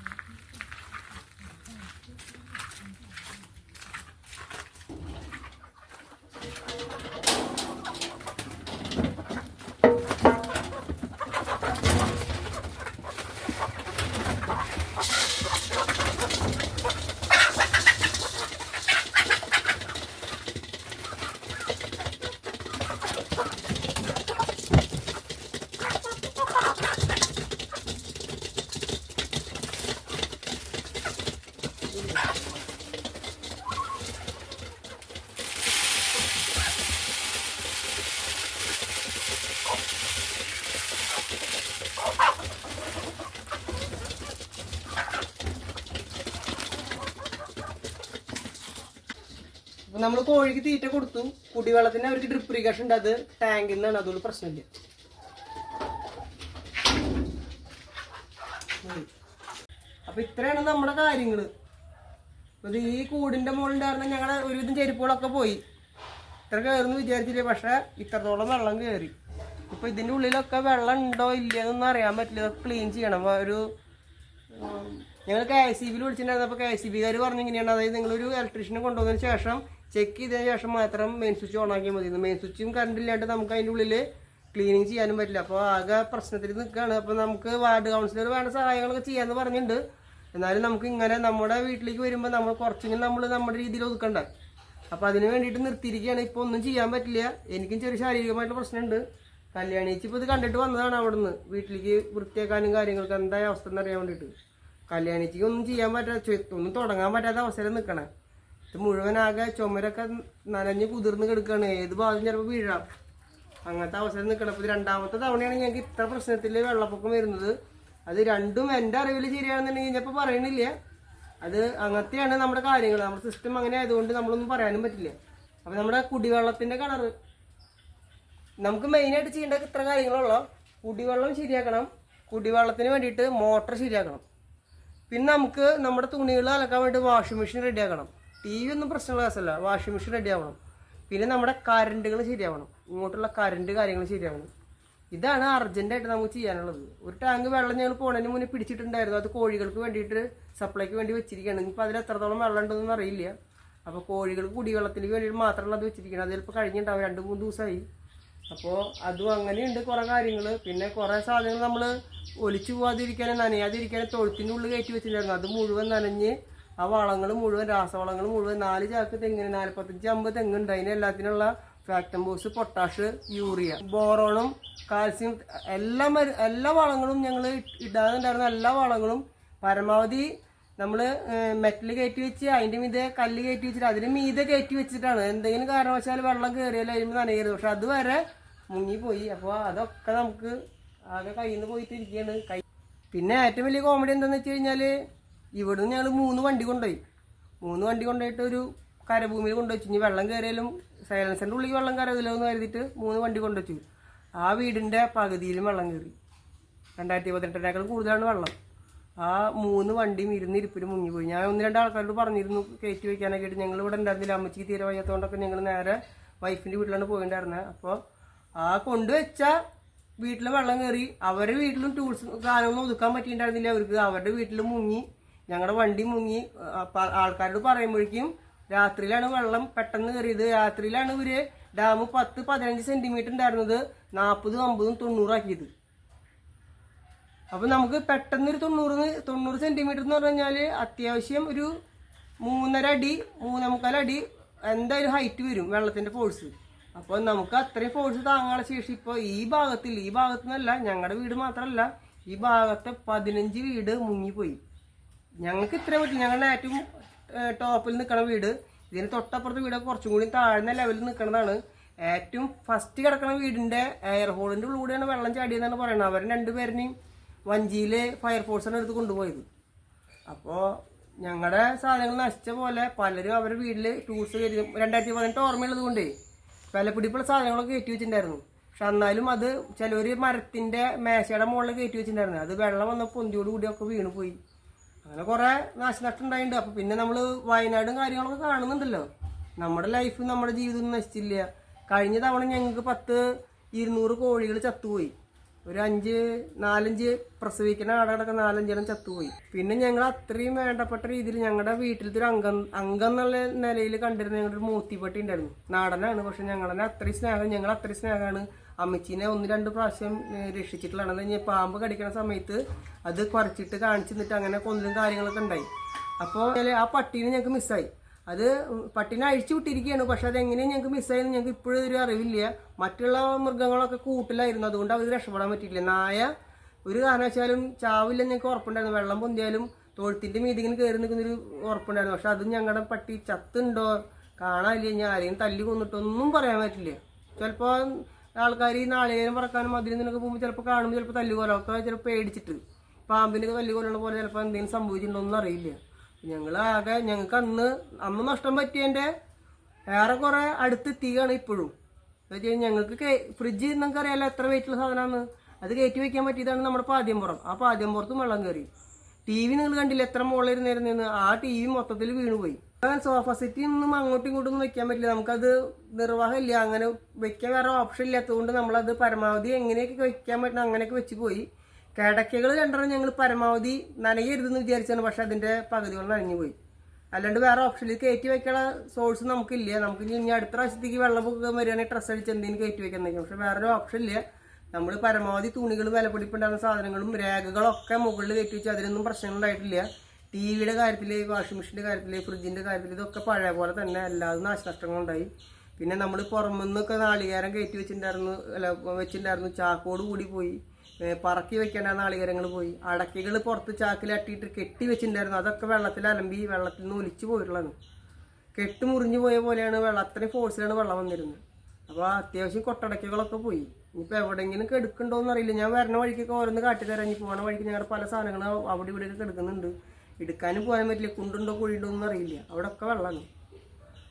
നമ്മൾ കോഴിക്ക് തീറ്റ കൊടുത്തു. കുടിവെള്ളത്തിന് അവർക്ക് ഡ്രിപ്പ് ഇറിഗേഷൻ ഉണ്ട്. അത് ടാങ്കിൽ നിന്നാണ്. അതുകൊണ്ട് പ്രശ്നമില്ല. അപ്പൊ ഇത്രയാണ് നമ്മുടെ കാര്യങ്ങള്. അത് ഈ കൂടിന്റെ മുകളിലുണ്ടായിരുന്ന ഞങ്ങളുടെ ഒരുവിധം ചെരുപ്പുകളൊക്കെ പോയി. ഇത്ര കയറുന്നു വിചാരിച്ചില്ല. പക്ഷെ ഇത്രത്തോളം വെള്ളം കയറി. ഇപ്പൊ ഇതിന്റെ ഉള്ളിലൊക്കെ വെള്ളം ഉണ്ടോ ഇല്ലയെന്നൊന്നും അറിയാൻ പറ്റില്ല. ക്ലീൻ ചെയ്യണം. ഞങ്ങൾ KCB വിളിച്ചിട്ടുണ്ടായിരുന്നു. അപ്പോൾ KCB-കാർ പറഞ്ഞിങ്ങനെയാണ്, അതായത് നിങ്ങളൊരു ഇലക്ട്രീഷ്യനെ കൊണ്ടുവന്നതിന് ശേഷം ചെക്ക് ചെയ്തതിന് ശേഷം മാത്രം മെയിൻ സ്വിച്ച് ഓൺ ആക്കിയാൽ മതി. മെയിൻ സ്വിച്ചും കറണ്ട് ഇല്ലാണ്ട് നമുക്ക് അതിൻ്റെ ഉള്ളിൽ ക്ലീനിങ് ചെയ്യാനും പറ്റില്ല. അപ്പോൾ ആകെ പ്രശ്നത്തിൽ നിൽക്കുകയാണ്. അപ്പോൾ നമുക്ക് വാർഡ് കൗൺസിലർ വേണ്ട സഹായങ്ങളൊക്കെ ചെയ്യാമെന്ന് പറഞ്ഞിട്ടുണ്ട്. എന്നാലും നമുക്ക് ഇങ്ങനെ നമ്മുടെ വീട്ടിലേക്ക് വരുമ്പോൾ നമ്മൾ കുറച്ചെങ്കിലും നമ്മൾ നമ്മുടെ രീതിയിൽ ഒതുക്കണ്ട. അപ്പോൾ അതിന് വേണ്ടിയിട്ട് നിർത്തിയിരിക്കുകയാണ്. ഇപ്പോൾ ഒന്നും ചെയ്യാൻ പറ്റില്ല. എനിക്കും ചെറിയ ശാരീരികമായിട്ട് പ്രശ്നമുണ്ട്. കല്യാണിച്ച് ഇപ്പോൾ ഇത് കണ്ടിട്ട് വന്നതാണ് അവിടുന്ന് വീട്ടിലേക്ക് വൃത്തിയാക്കാനും കാര്യങ്ങൾക്ക് എന്തായ അവസ്ഥ എന്നറിയാൻ വേണ്ടിയിട്ട്. കല്യാണിക്ക് ഒന്നും ചെയ്യാൻ പറ്റാത്ത, ഒന്നും തുടങ്ങാൻ പറ്റാത്ത അവസരം നിൽക്കണം. ഇത് മുഴുവനാകെ ചുമരൊക്കെ നനഞ്ഞ് കുതിർന്ന് കിടക്കുകയാണ്. ഏത് ഭാഗം ചിലപ്പോൾ വീഴാം. അങ്ങനത്തെ അവസരം നിൽക്കണം. അപ്പോൾ ഇത് രണ്ടാമത്തെ തവണയാണ് ഞങ്ങൾക്ക് ഇത്ര പ്രശ്നത്തിൽ വെള്ളപ്പൊക്കം വരുന്നത്. അത് രണ്ടും എൻ്റെ അറിവിൽ ശരിയാണെന്നുണ്ടെങ്കിൽ ഞാനിപ്പോൾ പറയണില്ല. അത് അങ്ങനത്തെയാണ് നമ്മുടെ കാര്യങ്ങൾ. നമ്മുടെ സിസ്റ്റം അങ്ങനെ ആയതുകൊണ്ട് നമ്മളൊന്നും പറയാനും പറ്റില്ല. അപ്പോൾ നമ്മുടെ കുടിവെള്ളത്തിൻ്റെ കളറ് നമുക്ക് മെയിനായിട്ട് ചെയ്യേണ്ട ഇത്ര കാര്യങ്ങളുള്ളൂ. കുടിവെള്ളം ശരിയാക്കണം. കുടിവെള്ളത്തിന് വേണ്ടിയിട്ട് മോട്ടർ ശരിയാക്കണം. പിന്നെ നമുക്ക് നമ്മുടെ തുണികൾ അലക്കാൻ വേണ്ടി വാഷിംഗ് മെഷീൻ റെഡിയാക്കണം. TV ഒന്നും പ്രശ്നമുള്ള കേസല്ല. Washing machine റെഡിയാവണം. പിന്നെ നമ്മുടെ കറണ്ടുകൾ ശരിയാവണം. ഇങ്ങോട്ടുള്ള കറണ്ട് കാര്യങ്ങൾ ശരിയാവണം. ഇതാണ് അർജൻറ്റായിട്ട് നമുക്ക് ചെയ്യാനുള്ളത്. ഒരു ടാങ്ക് വെള്ളം ഞങ്ങൾ പോണതിന് മുന്നേ പിടിച്ചിട്ടുണ്ടായിരുന്നു. അത് കോഴികൾക്ക് വേണ്ടിയിട്ട് സപ്ലൈക്ക് വേണ്ടി വെച്ചിരിക്കുകയാണ്. ഇനിയിപ്പോൾ അതിൽ എത്രത്തോളം വെള്ളം ഉണ്ടെന്നൊന്നും അറിയില്ല. അപ്പോൾ കോഴികൾക്ക് കുടിവെള്ളത്തിന് വേണ്ടിയിട്ട് മാത്രമല്ല അത് വെച്ചിരിക്കുന്നത്. അത് ചിലപ്പോൾ കഴിഞ്ഞിട്ടുണ്ടാവും. 2-3 ദിവസമായി. അപ്പോൾ അതും അങ്ങനെയുണ്ട് കുറേ കാര്യങ്ങൾ. പിന്നെ കുറേ സാധനങ്ങൾ നമ്മൾ ഒലിച്ചു പോകാതിരിക്കാനും നനയാതിരിക്കാനും തൊഴുത്തിൻ്റെ ഉള്ളിൽ കയറ്റി വെച്ചിട്ടുണ്ടായിരുന്നു. അത് മുഴുവൻ നനഞ്ഞ് ആ വളങ്ങൾ മുഴുവൻ, രാസവളങ്ങൾ മുഴുവൻ 4 ചാക്ക് തെങ്ങിന് 45-50 തെങ്ങുണ്ട്. അതിന് എല്ലാത്തിനുള്ള ഫാക്ടംബോസ്, പൊട്ടാഷ്, യൂറിയ, ബോറോണും കാൽസ്യം എല്ലാ വളങ്ങളും ഞങ്ങൾ ഇടാനുണ്ടായിരുന്ന എല്ലാ വളങ്ങളും പരമാവധി നമ്മൾ മെറ്റൽ കയറ്റി വെച്ച് അതിൻ്റെ മീതെ കല്ല് കയറ്റി വെച്ചിട്ട് അതിന് മീതെ കയറ്റി വെച്ചിട്ടാണ്. എന്തെങ്കിലും കാരണവശാൽ വെള്ളം കയറിയാലും അതിന് നനയരുത്. പക്ഷെ അതുവരെ മുങ്ങിപ്പോയി. അപ്പോൾ അതൊക്കെ നമുക്ക് ആകെ കയ്യിൽ നിന്ന് പോയിട്ടിരിക്കുകയാണ്. പിന്നെ ഏറ്റവും വലിയ കോമഡി എന്താണെന്ന് വെച്ച് കഴിഞ്ഞാൽ ഇവിടുന്ന് ഞങ്ങൾ 3 വണ്ടി കൊണ്ടുപോയി. 3 വണ്ടി കൊണ്ടുപോയിട്ട് ഒരു കരഭൂമിയിൽ കൊണ്ടുവച്ചു. ഇനി വെള്ളം കയറിയാലും സൈലൻസറിൻ്റെ ഉള്ളിൽ വെള്ളം കയറിയതില്ലോ എന്ന് കരുതിയിട്ട് 3 വണ്ടി കൊണ്ടുവച്ചു. ആ വീടിൻ്റെ പകുതിയിലും വെള്ളം കയറി. 2018 കൂടുതലാണ് വെള്ളം. ആ 3 വണ്ടിയും ഇരുന്നിരിപ്പിൽ മുങ്ങിപ്പോയി. ഞാൻ 1-2 ആൾക്കാരോട് പറഞ്ഞിരുന്നു കയറ്റി വയ്ക്കാനൊക്കെ ആയിട്ട്. ഞങ്ങൾ ഇവിടെ ഉണ്ടായിരുന്നില്ല. അമ്മച്ചിക്ക് തീരെ വയ്യാത്തതുകൊണ്ടൊക്കെ ഞങ്ങൾ നേരെ വൈഫിൻ്റെ വീട്ടിലാണ് പോയിട്ടുണ്ടായിരുന്നത്. അപ്പോൾ ആ കൊണ്ടുവച്ച വീട്ടിൽ വെള്ളം കയറി. അവരുടെ വീട്ടിലും ടൂൾസ് സാധനമൊന്നും ഒതുക്കാൻ പറ്റിയിട്ടുണ്ടായിരുന്നില്ല അവർക്ക്. അവരുടെ വീട്ടിലും മുങ്ങി, ഞങ്ങളുടെ വണ്ടി മുങ്ങി. ആൾക്കാരോട് പറയുമ്പോഴേക്കും രാത്രിയിലാണ് വെള്ളം പെട്ടെന്ന് കയറിയത്. രാത്രിയിലാണ് ഇവർ ഡാം 10-15 സെൻറ്റിമീറ്റർ ഉണ്ടായിരുന്നത് 40, 50, 90 ആക്കിയത്. അപ്പം നമുക്ക് പെട്ടെന്നൊരു 90 സെൻറ്റിമീറ്റർ എന്ന് പറഞ്ഞു കഴിഞ്ഞാൽ അത്യാവശ്യം ഒരു 3.5 അടി 3.25 അടി എന്തായാലും ഹൈറ്റ് വരും വെള്ളത്തിൻ്റെ ഫോഴ്സ്. അപ്പോൾ നമുക്ക് അത്രയും ഫോഴ്സ് താങ്ങാനുള്ള ശേഷി ഇപ്പോൾ ഈ ഭാഗത്തുനിന്നല്ല, ഞങ്ങളുടെ വീട് മാത്രമല്ല, ഈ ഭാഗത്തെ 15 വീട് മുങ്ങിപ്പോയി. ഞങ്ങൾക്ക് ഇത്രയും പറ്റും. ഞങ്ങളുടെ ഏറ്റവും ടോപ്പിൽ നിൽക്കണ വീട്. ഇതിന് തൊട്ടപ്പുറത്തെ വീടൊക്കെ കുറച്ചും കൂടി താഴ്ന്ന ലെവലിൽ നിൽക്കുന്നതാണ്. ഏറ്റവും ഫസ്റ്റ് കിടക്കുന്ന വീടിന്റെ എയർ ഹോളിന്റെ ഉള്ളിലൂടെയാണ് വെള്ളം ചാടിയതെന്നാണ് പറയുന്നത്. അവർ രണ്ടുപേരെയും വഞ്ചിയിൽ ഫയർഫോഴ്സാണ് എടുത്ത് കൊണ്ടുപോയത്. അപ്പോൾ ഞങ്ങളുടെ സാധനങ്ങൾ നശിച്ച പോലെ പലരും അവരുടെ വീട്ടിൽ ടൂൾസ് കയറ്റി 2018 ഓർമ്മയുള്ളത് കൊണ്ടേ വിലപിടിപ്പുള്ള സാധനങ്ങളൊക്കെ കയറ്റി വെച്ചിട്ടുണ്ടായിരുന്നു. പക്ഷെ എന്നാലും അത് ചിലവർ മരത്തിന്റെ മേശയുടെ മുകളിൽ കയറ്റി വെച്ചിട്ടുണ്ടായിരുന്നു. അത് വെള്ളം വന്ന പൊന്തിയോട് കൂടിയൊക്കെ വീണ് പോയി. അങ്ങനെ കുറെ നാശനഷ്ടം ഉണ്ടായിട്ടുണ്ട്. അപ്പൊ പിന്നെ നമ്മൾ വയനാടും കാര്യങ്ങളൊക്കെ കാണുന്നുണ്ടല്ലോ. നമ്മുടെ ലൈഫ് നമ്മുടെ ജീവിതം നശിച്ചില്ല. കഴിഞ്ഞ തവണ ഞങ്ങൾക്ക് 200 കോഴികൾ ചത്തുപോയി. ഒരു 4-5 പ്രസവിക്കുന്ന ആടകളൊക്കെ 4-5 ചത്തുപോയി. പിന്നെ ഞങ്ങൾ അത്രയും വേണ്ടപ്പെട്ട രീതിയിൽ ഞങ്ങളുടെ വീട്ടിലത്തെ ഒരു അംഗം എന്നുള്ള നിലയിൽ കണ്ടിരുന്ന ഞങ്ങളുടെ ഒരു മൂത്തിപ്പട്ടി ഉണ്ടായിരുന്നു. നാടനാണ്, പക്ഷെ ഞങ്ങളെ അത്രയും സ്നേഹം, ഞങ്ങൾ അത്രയും സ്നേഹമാണ്. അമ്മച്ചീനെ 1-2 പ്രാവശ്യം രക്ഷിച്ചിട്ടുള്ളതാണ്. അത് കഴിഞ്ഞ് പാമ്പ് കടിക്കുന്ന സമയത്ത് അത് കുറച്ചിട്ട് കാണിച്ചു നിന്നിട്ട് അങ്ങനെ കൊല്ലും കാര്യങ്ങളൊക്കെ ഉണ്ടായി. അപ്പോൾ ആ പട്ടീനെ ഞങ്ങൾക്ക് മിസ്സായി. അത് പട്ടീനെ അഴിച്ചു വിട്ടിരിക്കുകയാണ്. പക്ഷെ അതെങ്ങനെയും ഞങ്ങൾക്ക് മിസ്സായെന്ന് ഞങ്ങൾക്ക് ഇപ്പോഴും ഒരു അറിവില്ല. മറ്റുള്ള മൃഗങ്ങളൊക്കെ കൂട്ടിലായിരുന്നു, അതുകൊണ്ട് അവർ രക്ഷപ്പെടാൻ പറ്റിയില്ല. നായ ഒരു കാരണവശാലും ചാവില്ലെന്ന് ഞങ്ങൾക്ക് ഉറപ്പുണ്ടായിരുന്നു. വെള്ളം പൊന്തിയാലും തൊഴുത്തിന്റെ മീതിങ്ങനെ കയറി നിൽക്കുന്നൊരു ഉറപ്പുണ്ടായിരുന്നു. പക്ഷെ അതും ഞങ്ങളുടെ പട്ടി ചത്തുണ്ടോ കാണാനില്ല. ഞാൻ ആരെയും തല്ലി കൊന്നിട്ടൊന്നും പറയാൻ പറ്റില്ല. ചിലപ്പോൾ ആൾക്കാർ ഈ നാളികേരം പറക്കാനും അതിൽ നിന്നൊക്കെ പോകുമ്പോൾ ചിലപ്പോൾ കാണുമ്പോൾ ചിലപ്പോൾ തല്ലുകൊലൊക്കെ ചിലപ്പോൾ പേടിച്ചിട്ട് പാമ്പിനൊക്കെ തല്ലുകൊല്ലുന്ന പോലെ ചിലപ്പോൾ എന്തെങ്കിലും സംഭവിച്ചിട്ടുണ്ടോന്നും അറിയില്ല. ഞങ്ങൾക്ക് അന്ന് നഷ്ടം പറ്റിയതിൻ്റെ ഏറെക്കുറെ അടുത്തെത്തിയാണ് ഇപ്പോഴും. എന്ന് വെച്ച് കഴിഞ്ഞാൽ ഞങ്ങൾക്ക് ഫ്രിഡ്ജ് നിങ്ങൾക്ക് അറിയാലോ എത്ര വെയിറ്റുള്ള സാധനമാണ്. അത് കയറ്റി വെക്കാൻ പറ്റിയതാണ് നമ്മുടെ പാദ്യംപുറം. ആ പാദ്യംപുറത്തും വെള്ളം കയറി. TV നിങ്ങൾ കണ്ടില്ല എത്ര മുകളിലിരുന്നിരുന്നു. ആ TV മൊത്തത്തിൽ വീണുപോയി. സോഫ സെറ്റ് ഒന്നും അങ്ങോട്ടും ഇങ്ങോട്ടും ഒന്നും വെക്കാൻ പറ്റില്ല. നമുക്കത് നിർവാഹമില്ല. അങ്ങനെ വെക്കാൻ വേറെ ഓപ്ഷൻ ഇല്ലാത്തതുകൊണ്ട് നമ്മളത് പരമാവധി എങ്ങനെയൊക്കെ വെക്കാൻ പറ്റുന്ന അങ്ങനെയൊക്കെ വെച്ച് പോയി. കിടക്കകൾ 2 ഞങ്ങൾ പരമാവധി നനയരുതെന്ന് വിചാരിച്ചാണ്. പക്ഷെ അതിന്റെ പകുതികൾ നനഞ്ഞു പോയി. അല്ലാണ്ട് വേറെ ഓപ്ഷനിൽ കയറ്റി വെക്കാനുള്ള സോഴ്സ് നമുക്കില്ല. നമുക്ക് ഇനി അടുത്ത പ്രാവശ്യത്തേക്ക് വെള്ളം പൊക്കുക വരികയാണെങ്കിൽ ഡ്രസ്സ് അടിച്ച് എന്തെങ്കിലും കയറ്റി വെക്കാൻ നിൽക്കും. പക്ഷെ വേറൊരു ഓപ്ഷൻ ഇല്ല. നമ്മൾ പരമാവധി തുണികൾ വിലപിടിപ്പുണ്ടാകുന്ന സാധനങ്ങളും രേഖകളൊക്കെ മുകളിൽ കയറ്റി വെച്ച് അതിനൊന്നും പ്രശ്നങ്ങളുണ്ടായിട്ടില്ല. ടിവിയുടെ കാര്യത്തിൽ, വാഷിംഗ് മെഷീൻ്റെ കാര്യത്തിൽ, ഫ്രിഡ്ജിൻ്റെ കാര്യത്തിൽ ഇതൊക്കെ പഴയ പോലെ തന്നെ അല്ലാതെ നാശനഷ്ടങ്ങളുണ്ടായി. പിന്നെ നമ്മൾ പുറമെന്നൊക്കെ നാളികേരം കയറ്റി വെച്ചിട്ടുണ്ടായിരുന്നു. ചാക്കോട് കൂടി പോയി. പറക്കി വെക്കേണ്ട നാളികേരങ്ങൾ പോയി. അടക്കികൾ പുറത്ത് ചാക്കിലട്ടിയിട്ട് കെട്ടി വെച്ചിട്ടുണ്ടായിരുന്നു. അതൊക്കെ വെള്ളത്തിൽ അലമ്പി വെള്ളത്തിൽ നിന്ന് ഒലിച്ചു പോയിട്ടുള്ളതാണ്. കെട്ട് മുറിഞ്ഞു പോയ പോലെയാണ് വെള്ളം, അത്രയും ഫോഴ്സിലാണ് വെള്ളം വന്നിരുന്നത്. അപ്പോൾ അത്യാവശ്യം കൊട്ടടക്കകളൊക്കെ പോയി. ഇനിയിപ്പോൾ എവിടെയെങ്കിലും കെടുക്കുന്നുണ്ടോയെന്ന് അറിയില്ല. ഞാൻ വരുന്ന വഴിക്കൊക്കെ ഓരോന്ന് കാട്ടിത്തരാം. ഇനി പോകുന്ന വഴിക്ക് ഞങ്ങളുടെ പല സാധനങ്ങളും അവിടെ ഇവിടെയൊക്കെ കെടുക്കുന്നുണ്ട്. എടുക്കാനും പോകാൻ പറ്റില്ല. കുണ്ടുണ്ടോ കുഴിയുണ്ടോ ഒന്നും അറിയില്ല. അവിടെ ഒക്കെ വെള്ളമാണ്.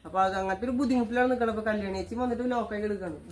അപ്പോൾ അത് അങ്ങനത്തെ ഒരു ബുദ്ധിമുട്ടിലാണ് നിൽക്കണം. ഇപ്പോൾ കല്യാണി ചേച്ചി വന്നിട്ട് ലോക്കായി എടുക്കുകയാണ്.